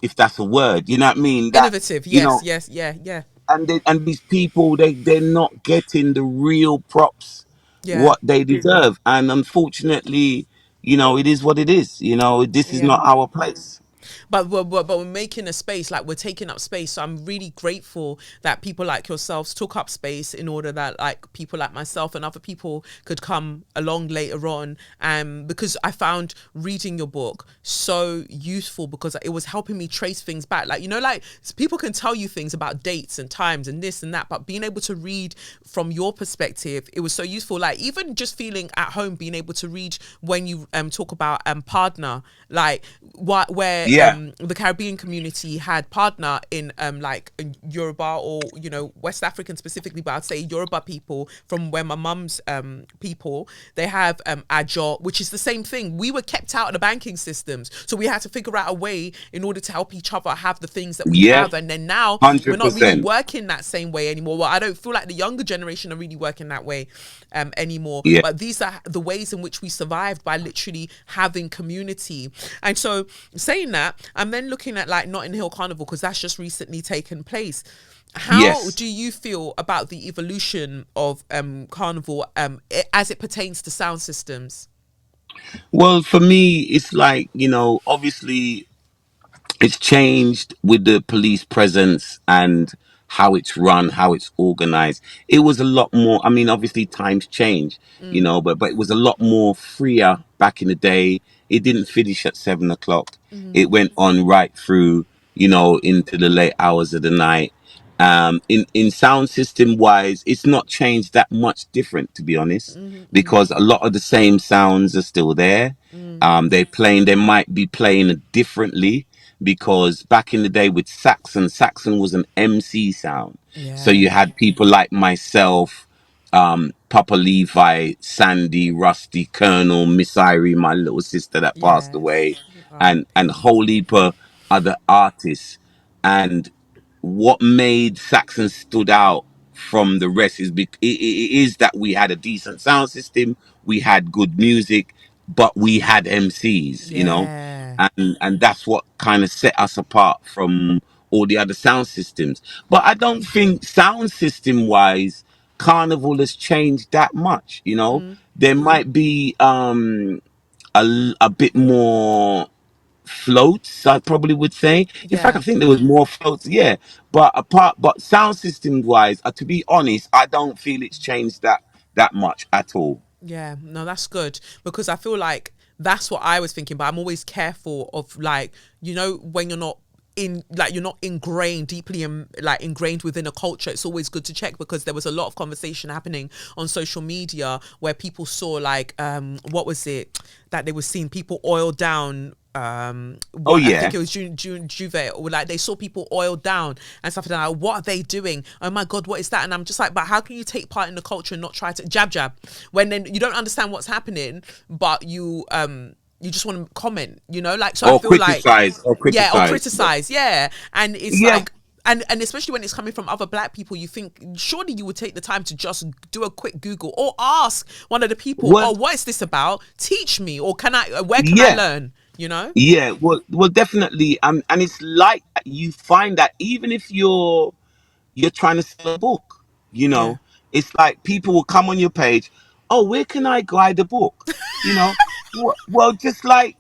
if that's a word. You know what I mean? That
Innovative,
you
yes,
know
yes, yeah, yeah,
and these people they're not getting the real props
yeah,
what they deserve, and unfortunately, it is what it is. This is
yeah.
not our place.
But we're making a space, like we're taking up space. So I'm really grateful that people like yourselves took up space in order that like people like myself and other people could come along later on. Because I found reading your book so useful because it was helping me trace things back. Like like people can tell you things about dates and times and this and that, but being able to read from your perspective, it was so useful. Like even just feeling at home, being able to read when you talk about partner, like what where
Yeah,
the Caribbean community had partner in like in Yoruba or West African specifically, but I'd say Yoruba people from where my mum's people, they have Ajo, which is the same thing. We were kept out of the banking systems, so we had to figure out a way in order to help each other have the things that we
yeah,
have. And then now we're not really
100%.
working that same way anymore. Well, I don't feel like the younger generation are really working that way anymore,
Yeah.
but these are the ways in which we survived, by literally having community. And so saying that, I'm then looking at like Notting Hill Carnival because that's just recently taken place. How
Yes.
do you feel about the evolution of carnival as it pertains to sound systems?
Well, for me, it's like, obviously it's changed with the police presence and how it's run, how it's organized. It was a lot more. I mean, obviously times change,
Mm,
but it was a lot more freer back in the day. It didn't finish at 7 o'clock.
mm,
It went on right through, into the late hours of the night. In sound system wise, it's not changed that much different, to be honest,
mm, mm,
because a lot of the same sounds are still there.
mm.
They might be playing differently because back in the day with Saxon was an MC sound. So
Yeah.
you had people like myself, Papa Levi, Sandy, Rusty, Colonel, Miss Irie, my little sister that passed away,
Yes.
and
R.I.P.
whole heap of other artists. And what made Saxon stood out from the rest it is that we had a decent sound system, we had good music, but we had MCs,
Yeah.
and that's what kind of set us apart from all the other sound systems. But I don't think sound system wise, Carnival has changed that much.
Mm,
There might be a bit more floats, I probably would say. In fact, I
Yeah.
think there was more floats. Yeah, but sound system wise, to be honest, I don't feel it's changed that much at all.
Yeah, no, that's good, because I feel like that's what I was thinking, but I'm always careful of, like, when you're not you're not ingrained deeply in, like, ingrained within a culture. It's always good to check, because there was a lot of conversation happening on social media where people saw, like, what was it that they were seeing people oil down,
Oh
I think
yeah,
it was Juve, or like they saw people oiled down and stuff like that. Like, what are they doing? Oh my god, what is that? And I'm just like, but how can you take part in the culture and not try to jab when then you don't understand what's happening, but you just want to comment, like, so I
or
feel like,
criticize, or
yeah, or
criticize.
criticize, yeah. And it's
Yeah,
like, and especially when it's coming from other black people, you think surely you would take the time to just do a quick Google or ask one of the people,
well,
oh, what is this about? Teach me, or where can I
yeah.
learn?
Yeah, well, definitely. And it's like you find that even if you're trying to sell a book,
Yeah.
it's like people will come on your page. Oh, where can I buy the book? Well, just like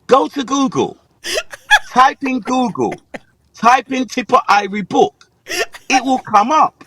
go to Google, type in Google, type in Tipper Irie book. It will come up.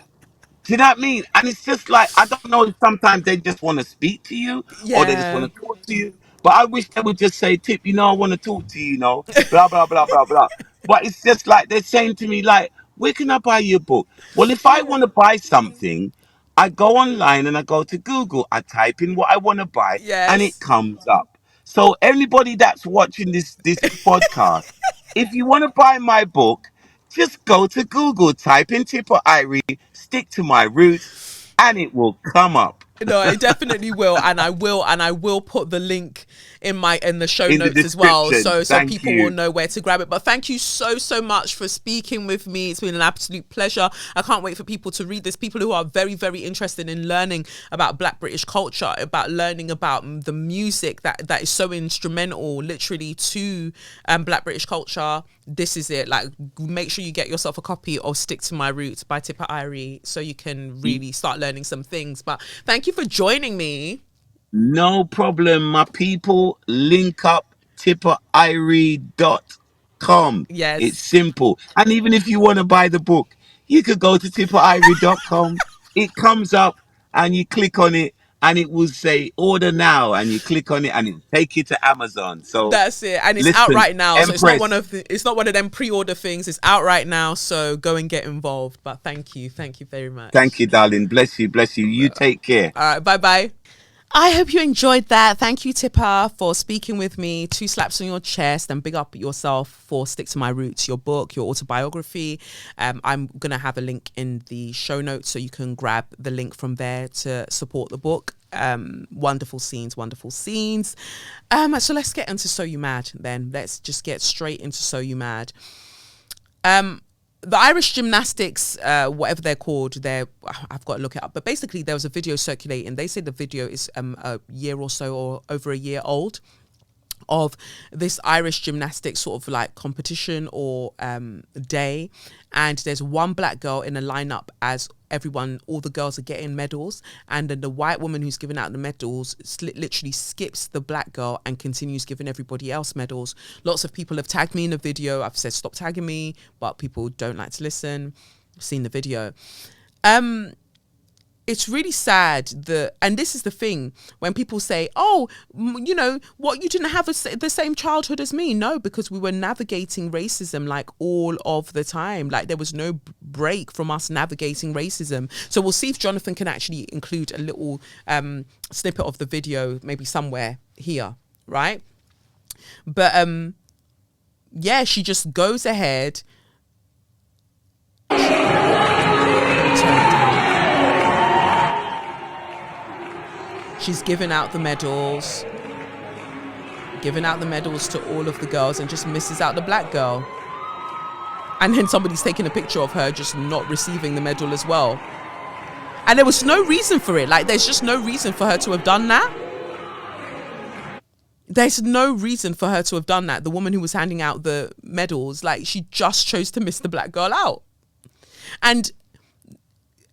Do you know what I mean? And it's just like, I don't know if sometimes they just want to speak to you or they just
Yeah.
want to talk to you. But I wish they would just say, Tip, I want to talk to you, blah, blah, blah, blah, blah. But it's just like they're saying to me, like, where can I buy your book? Well, if I want to buy something, I go online and I go to Google, I type in what I want to buy and it
Yes.
comes up. So anybody that's watching this podcast, if you want to buy my book, just go to Google, type in Tipper Irie, stick to my roots, and it will come up
No, it definitely will, and I will put the link in the show
in the
notes as well,
description.
so
Thank
people will
you.
know where to grab it. But thank you so much for speaking with me. It's been an absolute pleasure. I can't wait for people to read this. People who are very, very interested in learning about Black British culture, about learning about the music that is so instrumental, literally, to Black British culture. This is it. Like, make sure you get yourself a copy of Stick to My Roots by Tippa Irie, so you can really start learning some things. But thank you for joining me.
No problem, my people. Link up tipperirie.com. It's
Yes,
simple. And even if you want to buy the book, you could go to tipperirie.com. It comes up and you click on it and it will say order now, and you click on it and it take you to Amazon. So
that's it, and it's out
listen,
right now. So
Empress,
it's not one of them pre-order things. It's out right now. So go and get involved. But thank you very
thank
much.
you, darling. Bless you, bless you. You take care.
All right, bye bye. I hope you enjoyed that. Thank you, Tippa, for speaking with me. 2 slaps on your chest, and big up yourself for Stick to My Roots, your book, your autobiography. I'm going to have a link in the show notes, so you can grab the link from there to support the book. Wonderful scenes, wonderful scenes. So let's get into So You Mad then. Let's just get straight into So You Mad. The Irish gymnastics, whatever they're called, I've got to look it up. But basically, there was a video circulating. They say the video is a year or so, or over a year old, of this Irish gymnastics sort of like competition or day. And there's one black girl in a lineup as all the girls are getting medals. And then the white woman who's giving out the medals literally skips the black girl and continues giving everybody else medals. Lots of people have tagged me in the video. I've said, stop tagging me, but people don't like to listen. I've seen the video. It's really sad and this is the thing, when people say, oh, what, you didn't have the same childhood as me. No, because we were navigating racism like all of the time. Like, there was no break from us navigating racism. So we'll see if Jonathan can actually include a little snippet of the video, maybe somewhere here, right? But yeah, she just goes ahead. She's giving out the medals to all of the girls, and just misses out the black girl. And then somebody's taking a picture of her just not receiving the medal as well. And there was no reason for it. Like, there's just no reason for her to have done that. There's no reason for her to have done that. The woman who was handing out the medals, like, she just chose to miss the black girl out. And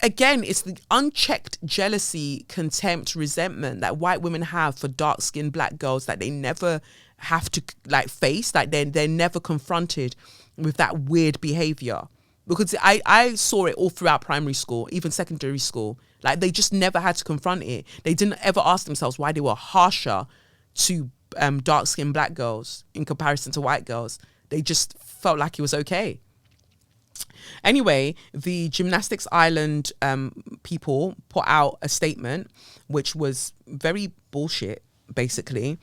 again, it's the unchecked jealousy, contempt, resentment that white women have for dark-skinned black girls that they never have to like face, like they're never confronted with that weird behavior. Because I saw it all throughout primary school, even secondary school. Like they just never had to confront it. They didn't ever ask themselves why they were harsher to dark-skinned black girls in comparison to white girls. They just felt like it was okay. Anyway, the Gymnastics Island people put out a statement which was very bullshit, basically.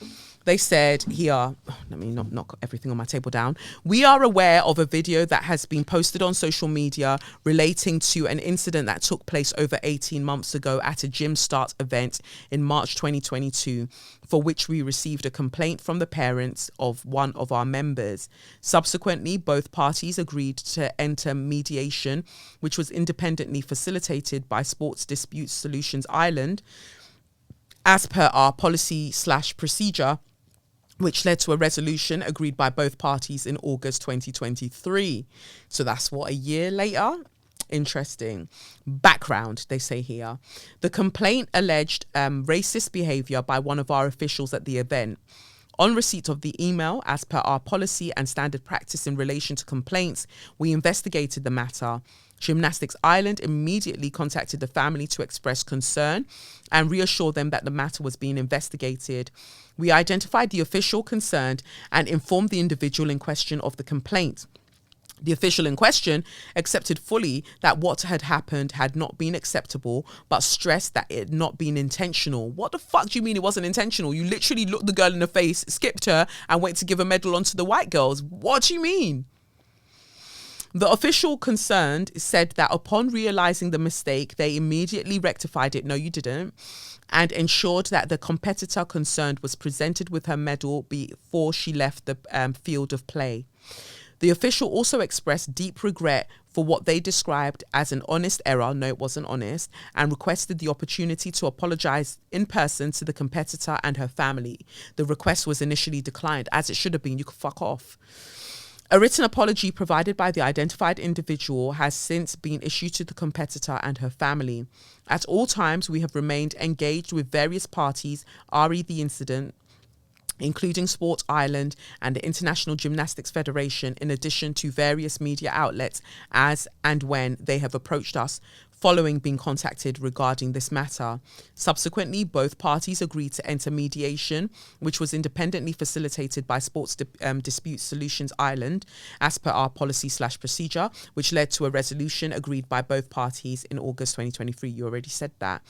They said here, let me not knock everything on my table down. We are aware of a video that has been posted on social media relating to an incident that took place over 18 months ago at a gym start event in March 2022, for which we received a complaint from the parents of one of our members. Subsequently, both parties agreed to enter mediation, which was independently facilitated by Sports Dispute Solutions Ireland, as per our policy/procedure, which led to a resolution agreed by both parties in August 2023. So that's what, a year later? Interesting. Background, they say here. The complaint alleged racist behaviour by one of our officials at the event. On receipt of the email, as per our policy and standard practice in relation to complaints, we investigated the matter. Gymnastics Ireland immediately contacted the family to express concern and reassure them that the matter was being investigated. We identified the official concerned and informed the individual in question of the complaint. The official in question accepted fully that what had happened had not been acceptable, but stressed that it had not been intentional. What the fuck do you mean it wasn't intentional? You literally looked the girl in the face, skipped her, and went to give a medal onto the white girls. What do you mean? The official concerned said that upon realising the mistake, they immediately rectified it. No, you didn't. And ensured that the competitor concerned was presented with her medal before she left the field of play. The official also expressed deep regret for what they described as an honest error. No, it wasn't honest, and requested the opportunity to apologise in person to the competitor and her family. The request was initially declined, as it should have been. You could fuck off. A written apology provided by the identified individual has since been issued to the competitor and her family. At all times, we have remained engaged with various parties, re the incident, including Sport Ireland and the International Gymnastics Federation, in addition to various media outlets, as and when they have approached us following being contacted regarding this matter. Subsequently, both parties agreed to enter mediation, which was independently facilitated by Sports Dispute Solutions Ireland, as per our policy/procedure, which led to a resolution agreed by both parties in August 2023. You already said that.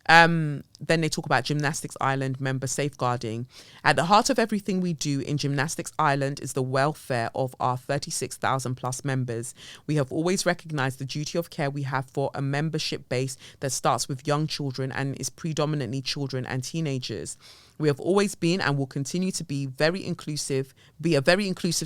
Then they talk about Gymnastics Ireland member safeguarding. At the heart of everything we do in Gymnastics Ireland is the welfare of our 36,000 plus members. We have always recognised the duty of care we have for a membership base that starts with young children and is predominantly children and teenagers. We have always been and will continue to be a very inclusive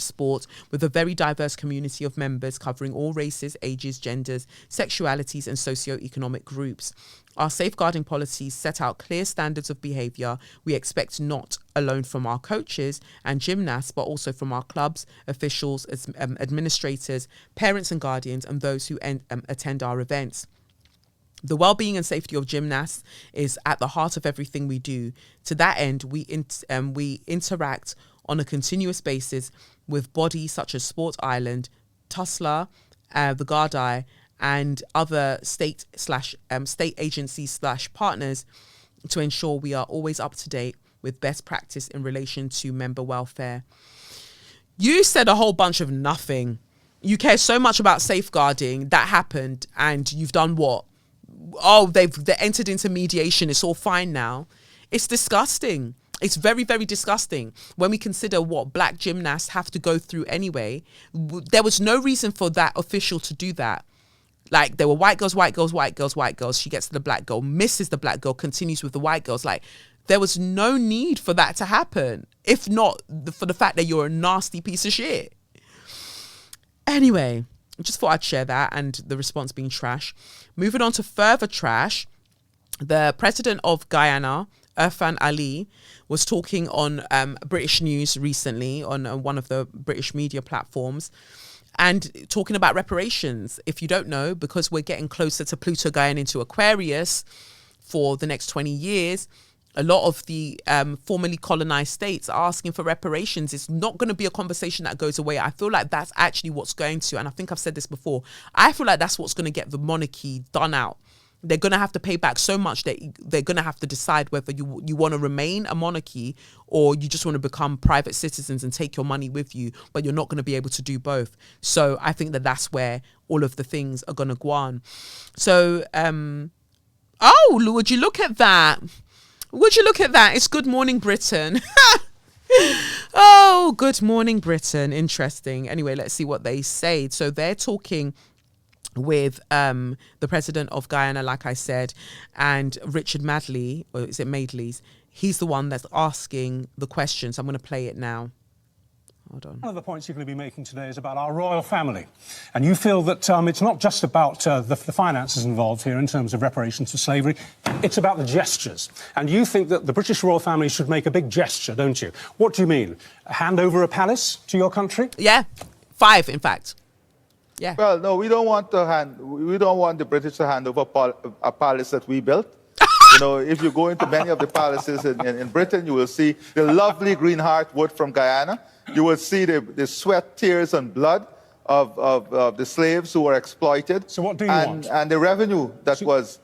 sport with a very diverse community of members covering all races, ages, genders, sexualities and socio-economic groups. Our safeguarding policies set out clear standards of behaviour we expect not alone from our coaches and gymnasts, but also from our clubs, officials, administrators, parents and guardians, and those who attend our events. The well-being and safety of gymnasts is at the heart of everything we do. To that end, we interact on a continuous basis with bodies such as Sport Ireland, Tussler, the Gardaí, and other state agencies / partners to ensure we are always up to date with best practice in relation to member welfare. You said a whole bunch of nothing. You care so much about safeguarding. That happened, and you've done what? Oh, they entered into mediation. It's all fine now. It's disgusting. It's very, very disgusting when we consider what black gymnasts have to go through anyway. There was no reason for that official to do that. Like, there were white girls, white girls, white girls, white girls. She gets to the black girl, misses the black girl, continues with the white girls. Like, there was no need for that to happen, if not for the fact that you're a nasty piece of shit. Anyway, just thought I'd share that, and the response being trash. Moving on to further trash, the president of Guyana, Irfan Ali, was talking on British News recently on one of the British media platforms, and talking about reparations. If you don't know, because we're getting closer to Pluto going into Aquarius for the next 20 years, a lot of the formerly colonized states are asking for reparations. It's not going to be a conversation that goes away. I feel like that's actually what's going to, and I think I've said this before, I feel like that's what's going to get the monarchy done out. They're going to have to pay back so much that they're going to have to decide whether you want to remain a monarchy or you just want to become private citizens and take your money with you, but you're not going to be able to do both. So I think that that's where all of the things are going to go on. So, oh, would you look at that? Would you look at that? It's Good Morning Britain. Oh, Good Morning Britain. Interesting. Anyway, let's see what they say. So they're talking with the president of Guyana, like I said, and Richard Madley, or is it Madeley's? He's the one that's asking the questions. I'm going to play it now. Hold on.
One of the points you're going to be making today is about our royal family. And you feel that it's not just about the finances involved here in terms of reparations for slavery, it's about the gestures. And you think that the British royal family should make a big gesture, don't you? What do you mean? Hand over a palace to your country?
Yeah, 5, in fact. Yeah.
Well, no, we don't want the British to hand over a palace that we built. You know, if you go into many of the palaces in Britain, you will see the lovely green heartwood from Guyana. You will see the sweat, tears, and blood of the slaves who were exploited.
So what do you want?
And the revenue that was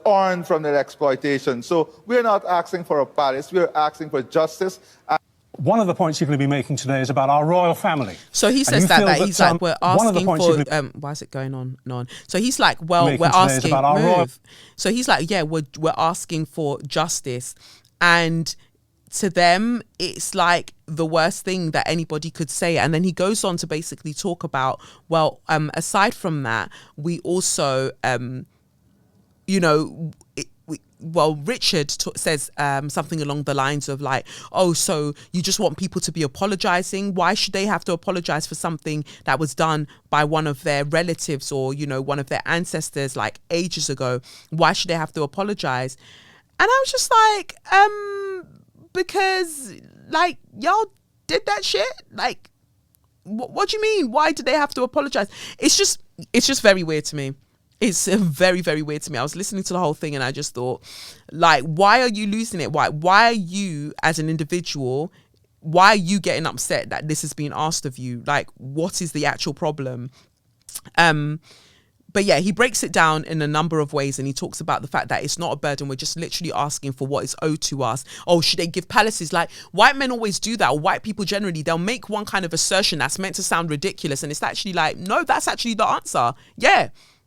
earned from their exploitation. So we're not asking for a palace. We're asking for justice.
One of the points you're going to be making today is about our royal family.
So he says that he's like, we're asking for, why is it going on and on? So he's like, well, we're asking, So he's like, yeah, we're asking for justice. And to them, it's like the worst thing that anybody could say. And then he goes on to basically talk about, well, aside from that, we also, you know, Richard says something along the lines of like, oh, so you just want people to be apologizing? Why should they have to apologize for something that was done by one of their relatives or, you know, one of their ancestors like ages ago? Why should they have to apologize? And I was just like, because like y'all did that shit. Like, what do you mean? Why did they have to apologize? It's just very weird to me. It's very, very weird to me. I was listening to the whole thing and I just thought, like, why are you losing it? Why are you, as an individual, why are you getting upset that this is being asked of you? Like, what is the actual problem? But yeah, he breaks it down in a number of ways and he talks about the fact that it's not a burden. We're just literally asking for what is owed to us. Oh, should they give palaces? Like, white men always do that, or white people generally, they'll make one kind of assertion that's meant to sound ridiculous and it's actually like, no, that's actually the answer.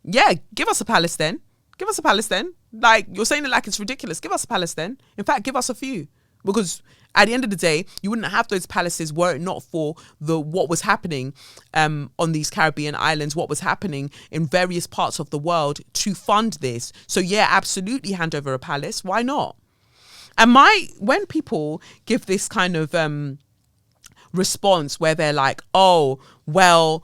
Yeah, give us a palace then. Give us a palace then. Like, you're saying it like it's ridiculous. Give us a palace then. In fact, give us a few. Because at the end of the day, you wouldn't have those palaces were it not for what was happening on these Caribbean islands, what was happening in various parts of the world to fund this. So yeah, absolutely hand over a palace. Why not? And when people give this kind of response where they're like, oh, well,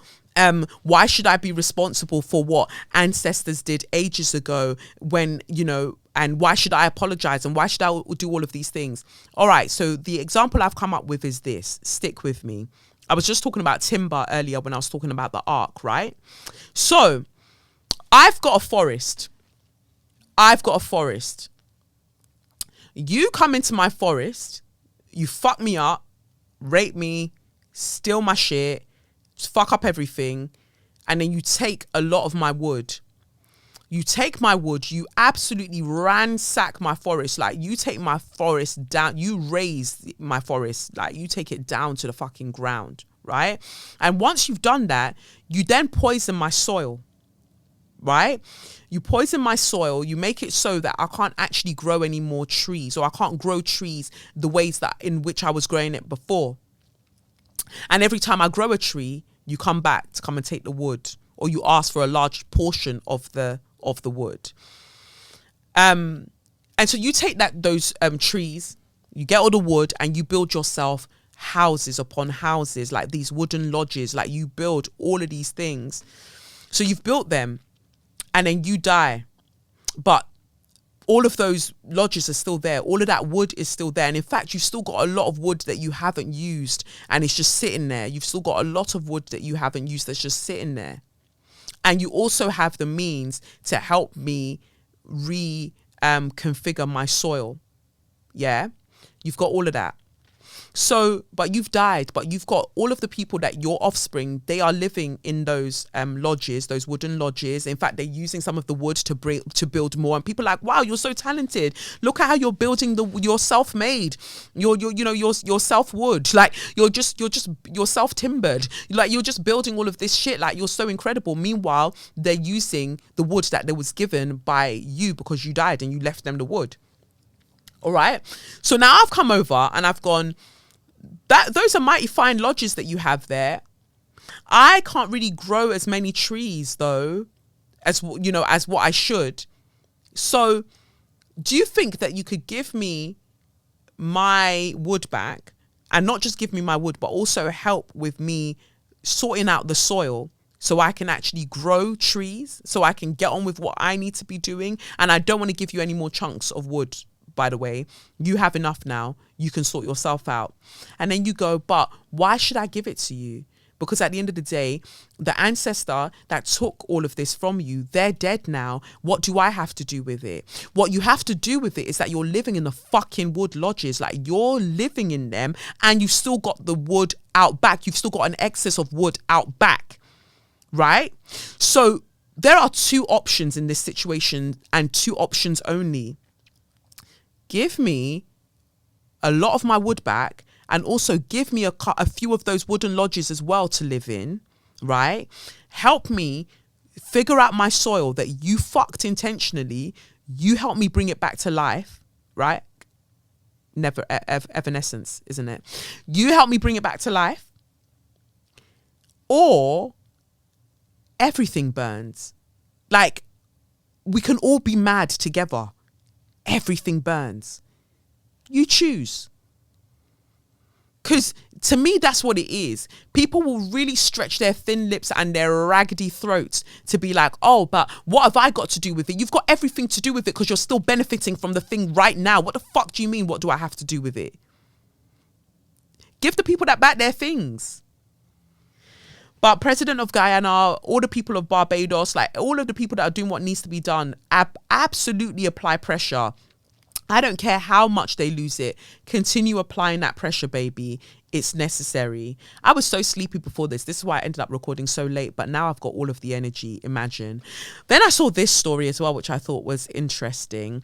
why should I be responsible for what ancestors did ages ago when, you know, and why should I apologize and why should I do all of these things? All right, so the example I've come up with is this. Stick with me. I was just talking about timber earlier when I was talking about the ark, right? So I've got a forest. You come into my forest, you fuck me up, rape me, steal my shit, fuck up everything, and then you take a lot of my wood. You take my wood, you absolutely ransack my forest. Like, you take my forest down, you raise my forest, like, you take it down to the fucking ground, right? And once you've done that, you then poison my soil, right? You poison my soil, you make it so that I can't actually grow any more trees, or I can't grow trees the ways that in which I was growing it before. And every time I grow a tree, you come back to come and take the wood, or you ask for a large portion of the wood. And so you take those trees, you get all the wood, and you build yourself houses upon houses, like these wooden lodges. Like, you build all of these things. So you've built them, and then you die, but all of those lodges are still there. All of that wood is still there. And in fact, you've still got a lot of wood that you haven't used and it's just sitting there. You've still got a lot of wood that you haven't used that's just sitting there. And you also have the means to help me configure my soil. Yeah, you've got all of that. So, but you've died, but you've got all of the people that your offspring, they are living in those lodges, those wooden lodges. In fact, they're using some of the wood to build more. And people are like, wow, you're so talented. Look at how you're building your self-made, your self-wood. Like you're self-timbered. Like you're just building all of this shit. Like you're so incredible. Meanwhile, they're using the wood that they was given by you because you died and you left them the wood. All right. So now I've come over and I've gone, those are mighty fine lodges that you have there. I can't really grow as many trees though, as what I should. So do you think that you could give me my wood back, and not just give me my wood, but also help with me sorting out the soil so I can actually grow trees, so I can get on with what I need to be doing? And I don't want to give you any more chunks of wood, by the way. You have enough now. You can sort yourself out. And then you go, but why should I give it to you? Because at the end of the day, the ancestor that took all of this from you, they're dead now. What do I have to do with it? What you have to do with it is that you're living in the fucking wood lodges. Like you're living in them and you've still got the wood out back. You've still got an excess of wood out back, right? So there are two options in this situation, and two options only. Give me a lot of my wood back, and also give me a few of those wooden lodges as well to live in, right? Help me figure out my soil that you fucked intentionally. You help me bring it back to life, right? Never evanescence, isn't it? You help me bring it back to life, or everything burns. Like we can all be mad together. Everything burns. You choose. Because to me, that's what it is. People will really stretch their thin lips and their raggedy throats to be like, oh, but what have I got to do with it? You've got everything to do with it because you're still benefiting from the thing right now. What the fuck do you mean? What do I have to do with it? Give the people that back their things. But President of Guyana, all the people of Barbados, like all of the people that are doing what needs to be done, absolutely apply pressure. I don't care how much they lose it. Continue applying that pressure, baby. It's necessary. I was so sleepy before this. This is why I ended up recording so late. But now I've got all of the energy. Imagine. Then I saw this story as well, which I thought was interesting.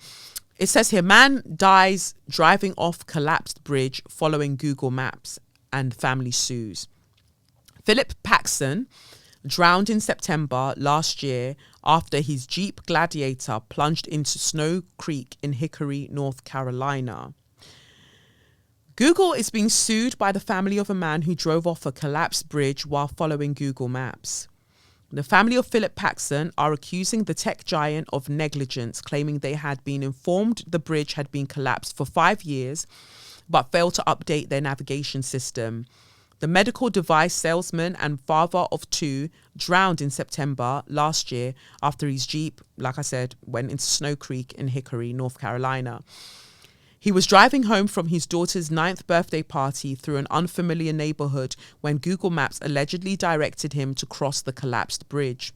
It says here, man dies driving off collapsed bridge following Google Maps and family sues. Philip Paxson drowned in September last year after his Jeep Gladiator plunged into Snow Creek in Hickory, North Carolina. Google is being sued by the family of a man who drove off a collapsed bridge while following Google Maps. The family of Philip Paxson are accusing the tech giant of negligence, claiming they had been informed the bridge had been collapsed for 5 years, but failed to update their navigation system. The medical device salesman and father of 2 drowned in September last year after his Jeep, like I said, went into Snow Creek in Hickory, North Carolina. He was driving home from his daughter's 9th birthday party through an unfamiliar neighborhood when Google Maps allegedly directed him to cross the collapsed bridge.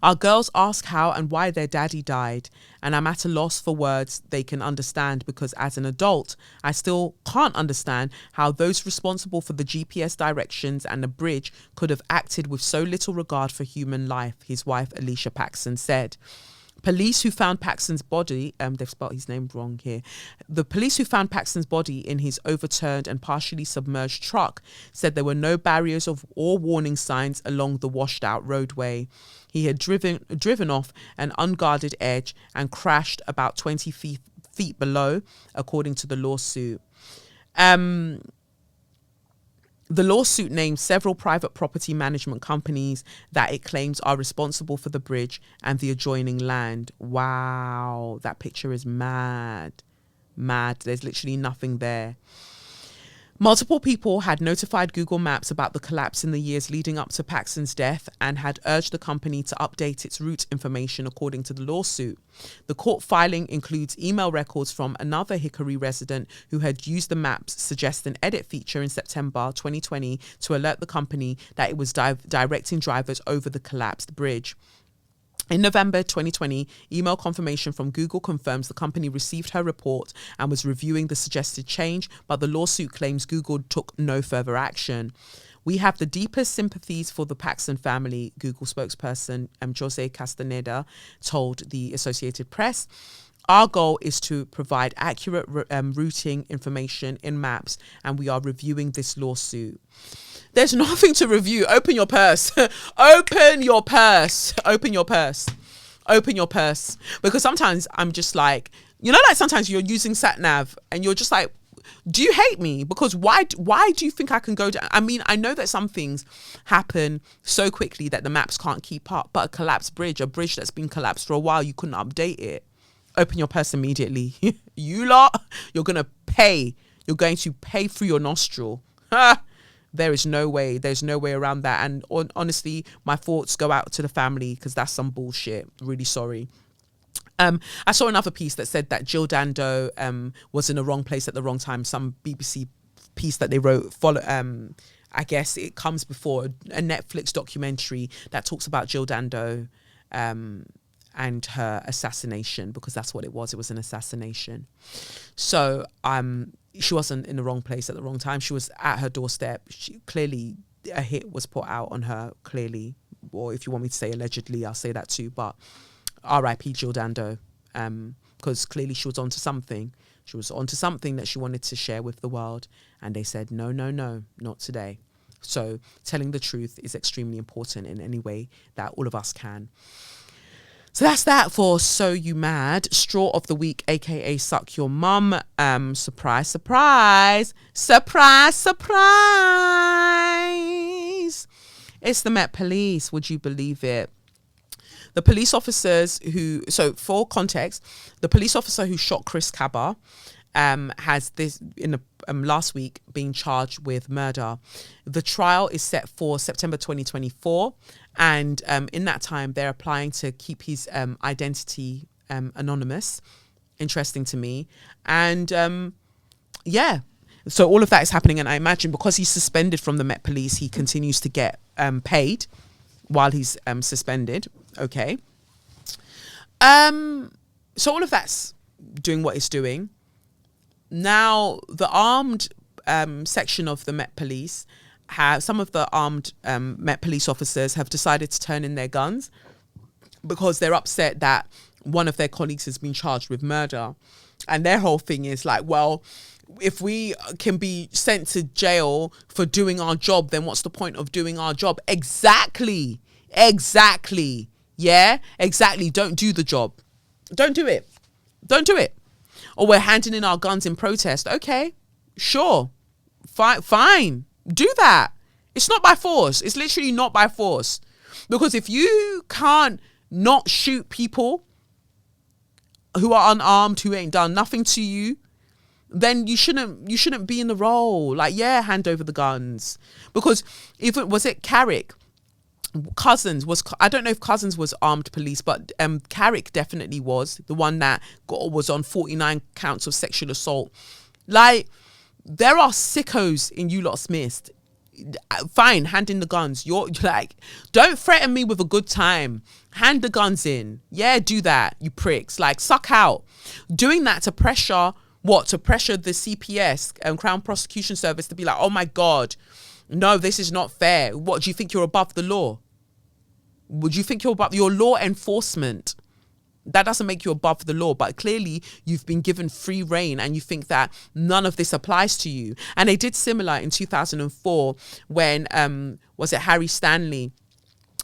Our girls ask how and why their daddy died, and I'm at a loss for words they can understand because as an adult, I still can't understand how those responsible for the GPS directions and the bridge could have acted with so little regard for human life, his wife Alicia Paxson said. Police who found Paxson's body, they've spelled his name wrong here. The police who found Paxson's body in his overturned and partially submerged truck said there were no barriers or warning signs along the washed out roadway. He had driven off an unguarded edge and crashed about 20 feet below, according to the lawsuit. The lawsuit names several private property management companies that it claims are responsible for the bridge and the adjoining land. Wow, that picture is mad. Mad. There's literally nothing there. Multiple people had notified Google Maps about the collapse in the years leading up to Paxson's death and had urged the company to update its route information according to the lawsuit. The court filing includes email records from another Hickory resident who had used the Maps Suggest an Edit feature in September 2020 to alert the company that it was directing drivers over the collapsed bridge. In November 2020, email confirmation from Google confirms the company received her report and was reviewing the suggested change, but the lawsuit claims Google took no further action. We have the deepest sympathies for the Paxton family, Google spokesperson Jose Castaneda told the Associated Press. Our goal is to provide accurate routing information in maps, and we are reviewing this lawsuit. There's nothing to review. Open your purse. Open your purse. Open your purse. Open your purse. Because sometimes I'm just like, you know, like sometimes you're using SatNav and you're just like, do you hate me? Because why do you think I can go down? I mean, I know that some things happen so quickly that the maps can't keep up, but a collapsed bridge, a bridge that's been collapsed for a while, you couldn't update it. Open your purse immediately. You lot, you're going to pay. You're going to pay through your nostril. There's no way around that. And honestly, my thoughts go out to the family because that's some bullshit. Really sorry. I saw another piece that said that Jill Dando was in the wrong place at the wrong time. Some BBC piece that they wrote, I guess it comes before a Netflix documentary that talks about Jill Dando and her assassination, because that's what it was. It was an assassination. So she wasn't in the wrong place at the wrong time. She was at her doorstep. Clearly, a hit was put out on her, clearly. Or if you want me to say allegedly, I'll say that too. But R.I.P. Jill Dando, because clearly she was onto something. She was onto something that she wanted to share with the world. And they said, no, not today. So telling the truth is extremely important in any way that all of us can. So that's that for So You Mad. Straw of the week, aka Suck Your Mum. Surprise, surprise. Surprise, surprise. It's the Met Police. Would you believe it? The police officers who, so for context, the police officer who shot Chris Cabba has this in the last week been charged with murder. The trial is set for September 2024, and in that time they're applying to keep his identity anonymous. Interesting to me. And yeah, so all of that is happening, and I imagine because he's suspended from the Met Police, he continues to get paid while he's suspended. Okay. So all of that's doing what it's doing. Now, the armed section of the Met Police some of the armed Met Police officers have decided to turn in their guns because they're upset that one of their colleagues has been charged with murder. And their whole thing is like, well, if we can be sent to jail for doing our job, then what's the point of doing our job? Exactly. Yeah, exactly. Don't do the job. Don't do it. Or we're handing in our guns in protest. Okay, sure. Fine. Do that. It's not by force. It's literally not by force. Because if you can't not shoot people who are unarmed, who ain't done nothing to you, then you shouldn't be in the role. Like, yeah, hand over the guns. Because even, was it Carrick? I don't know if Cousins was armed police, but Carrick definitely was the one that was on 49 counts of sexual assault. Like, there are sickos in you lot Smith. Fine, hand in the guns. You're like, don't threaten me with a good time. Hand the guns in. Yeah, do that, you pricks. Like, suck out. Doing that to pressure what? To pressure the CPS and Crown Prosecution Service to be like, oh my God, no, this is not fair. What, do you think you're above the law? Would you think you're above your law enforcement? That doesn't make you above the law, but clearly you've been given free reign and you think that none of this applies to you. And they did similar in 2004 when, was it Harry Stanley?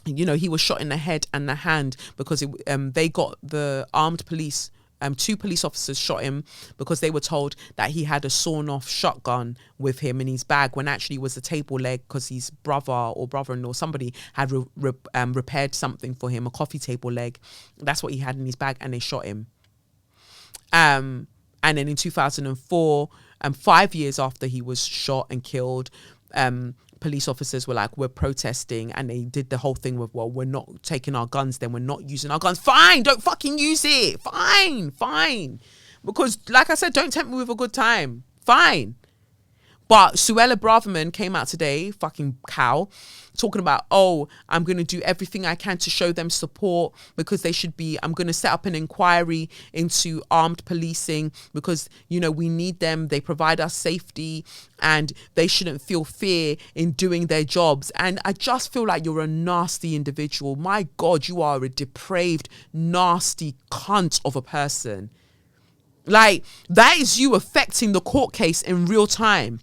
You know, he was shot in the head and the hand because they got the armed police. 2 police officers shot him because they were told that he had a sawn-off shotgun with him in his bag, when actually it was a table leg because his brother or brother-in-law, somebody had repaired something for him, a coffee table leg. That's what he had in his bag, and they shot him. And then in 2004, 5 years after he was shot and killed, police officers were like, we're protesting, and they did the whole thing with, well, we're not taking our guns, then we're not using our guns. Fine, don't fucking use it. Fine. Because like I said, don't tempt me with a good time. Fine. But Suella Braverman came out today, fucking cow, talking about, oh, I'm going to do everything I can to show them support because they should be, I'm going to set up an inquiry into armed policing because, you know, we need them. They provide us safety and they shouldn't feel fear in doing their jobs. And I just feel like you're a nasty individual. My God, you are a depraved, nasty cunt of a person. Like, that is you affecting the court case in real time.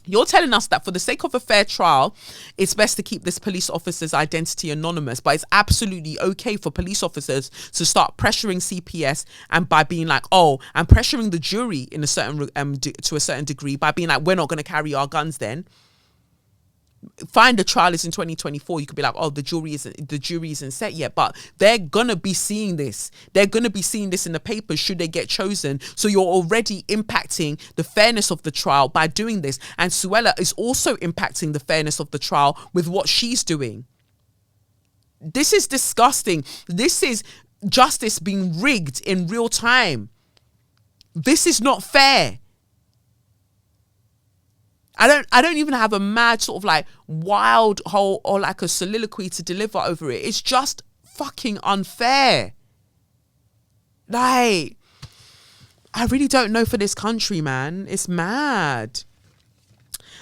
You're telling us that for the sake of a fair trial, it's best to keep this police officer's identity anonymous, but it's absolutely okay for police officers to start pressuring CPS and by being like, oh, I'm pressuring the jury in a certain to a certain degree by being like, we're not going to carry our guns then. Fine, the trial is in 2024. You could be like, oh, the jury isn't set yet, but they're gonna be seeing this. They're gonna be seeing this in the papers should they get chosen. So you're already impacting the fairness of the trial by doing this. And Suella is also impacting the fairness of the trial with what she's doing. This is disgusting. This is justice being rigged in real time. This is not fair. I don't even have a mad sort of like wild whole or like a soliloquy to deliver over it. It's just fucking unfair. Like, I really don't know for this country, man. It's mad.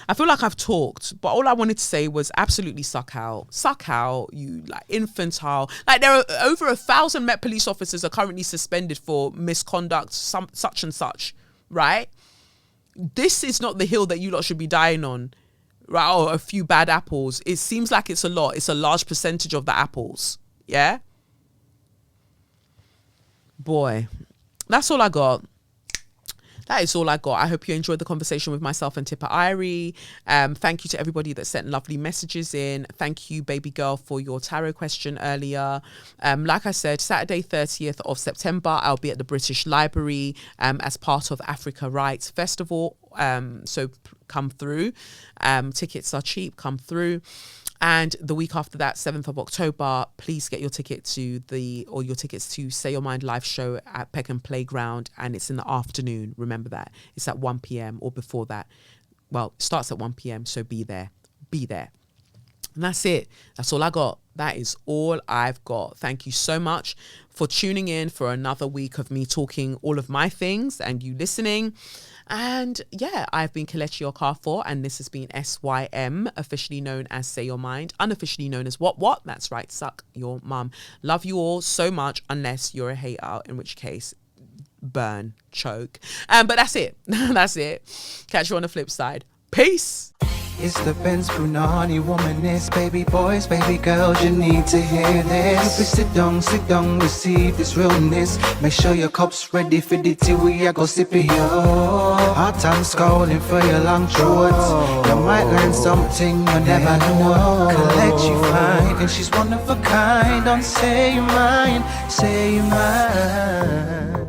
I feel like I've talked, but all I wanted to say was absolutely suck out, you like infantile. Like, there are over 1,000 Met police officers are currently suspended for misconduct, such and such, right? This is not the hill that you lot should be dying on, right? Or a few bad apples. It seems like it's a lot. It's a large percentage of the apples. Yeah? Boy, that's all I got. That is all I got. I hope you enjoyed the conversation with myself and Tippa Irie. Thank you to everybody that sent lovely messages in. Thank you, baby girl, for your tarot question earlier. Like I said, Saturday, 30th of September, I'll be at the British Library as part of Africa Writes Festival. So come through. Tickets are cheap. Come through. And the week after that, 7th of October, please get your ticket to your tickets to Say Your Mind live show at Peckham Playground. And it's in the afternoon. Remember that. It's at 1 p.m. or before that. Well, it starts at 1 p.m. So be there. Be there. And that's it. That's all I got. That is all I've got. Thank you so much for tuning in for another week of me talking all of my things and you listening. And yeah, I've been Kelechi Okafor, and this has been SYM, officially known as Say Your Mind, unofficially known as What? That's right, suck your mum. Love you all so much, unless you're a hater, in which case, burn, choke. But that's it. That's it. Catch you on the flip side. Peace.
It's the Benz Brunani womanist, baby boys, baby girls, you need to hear this. If you sit down, receive this realness. Make sure your cup's ready for the tea, we are go sip it, yo. Hard time scrolling for your long shorts. You might learn something you never know. Kelechi fine, and she's one of a kind. Don't say your mind, say your mind.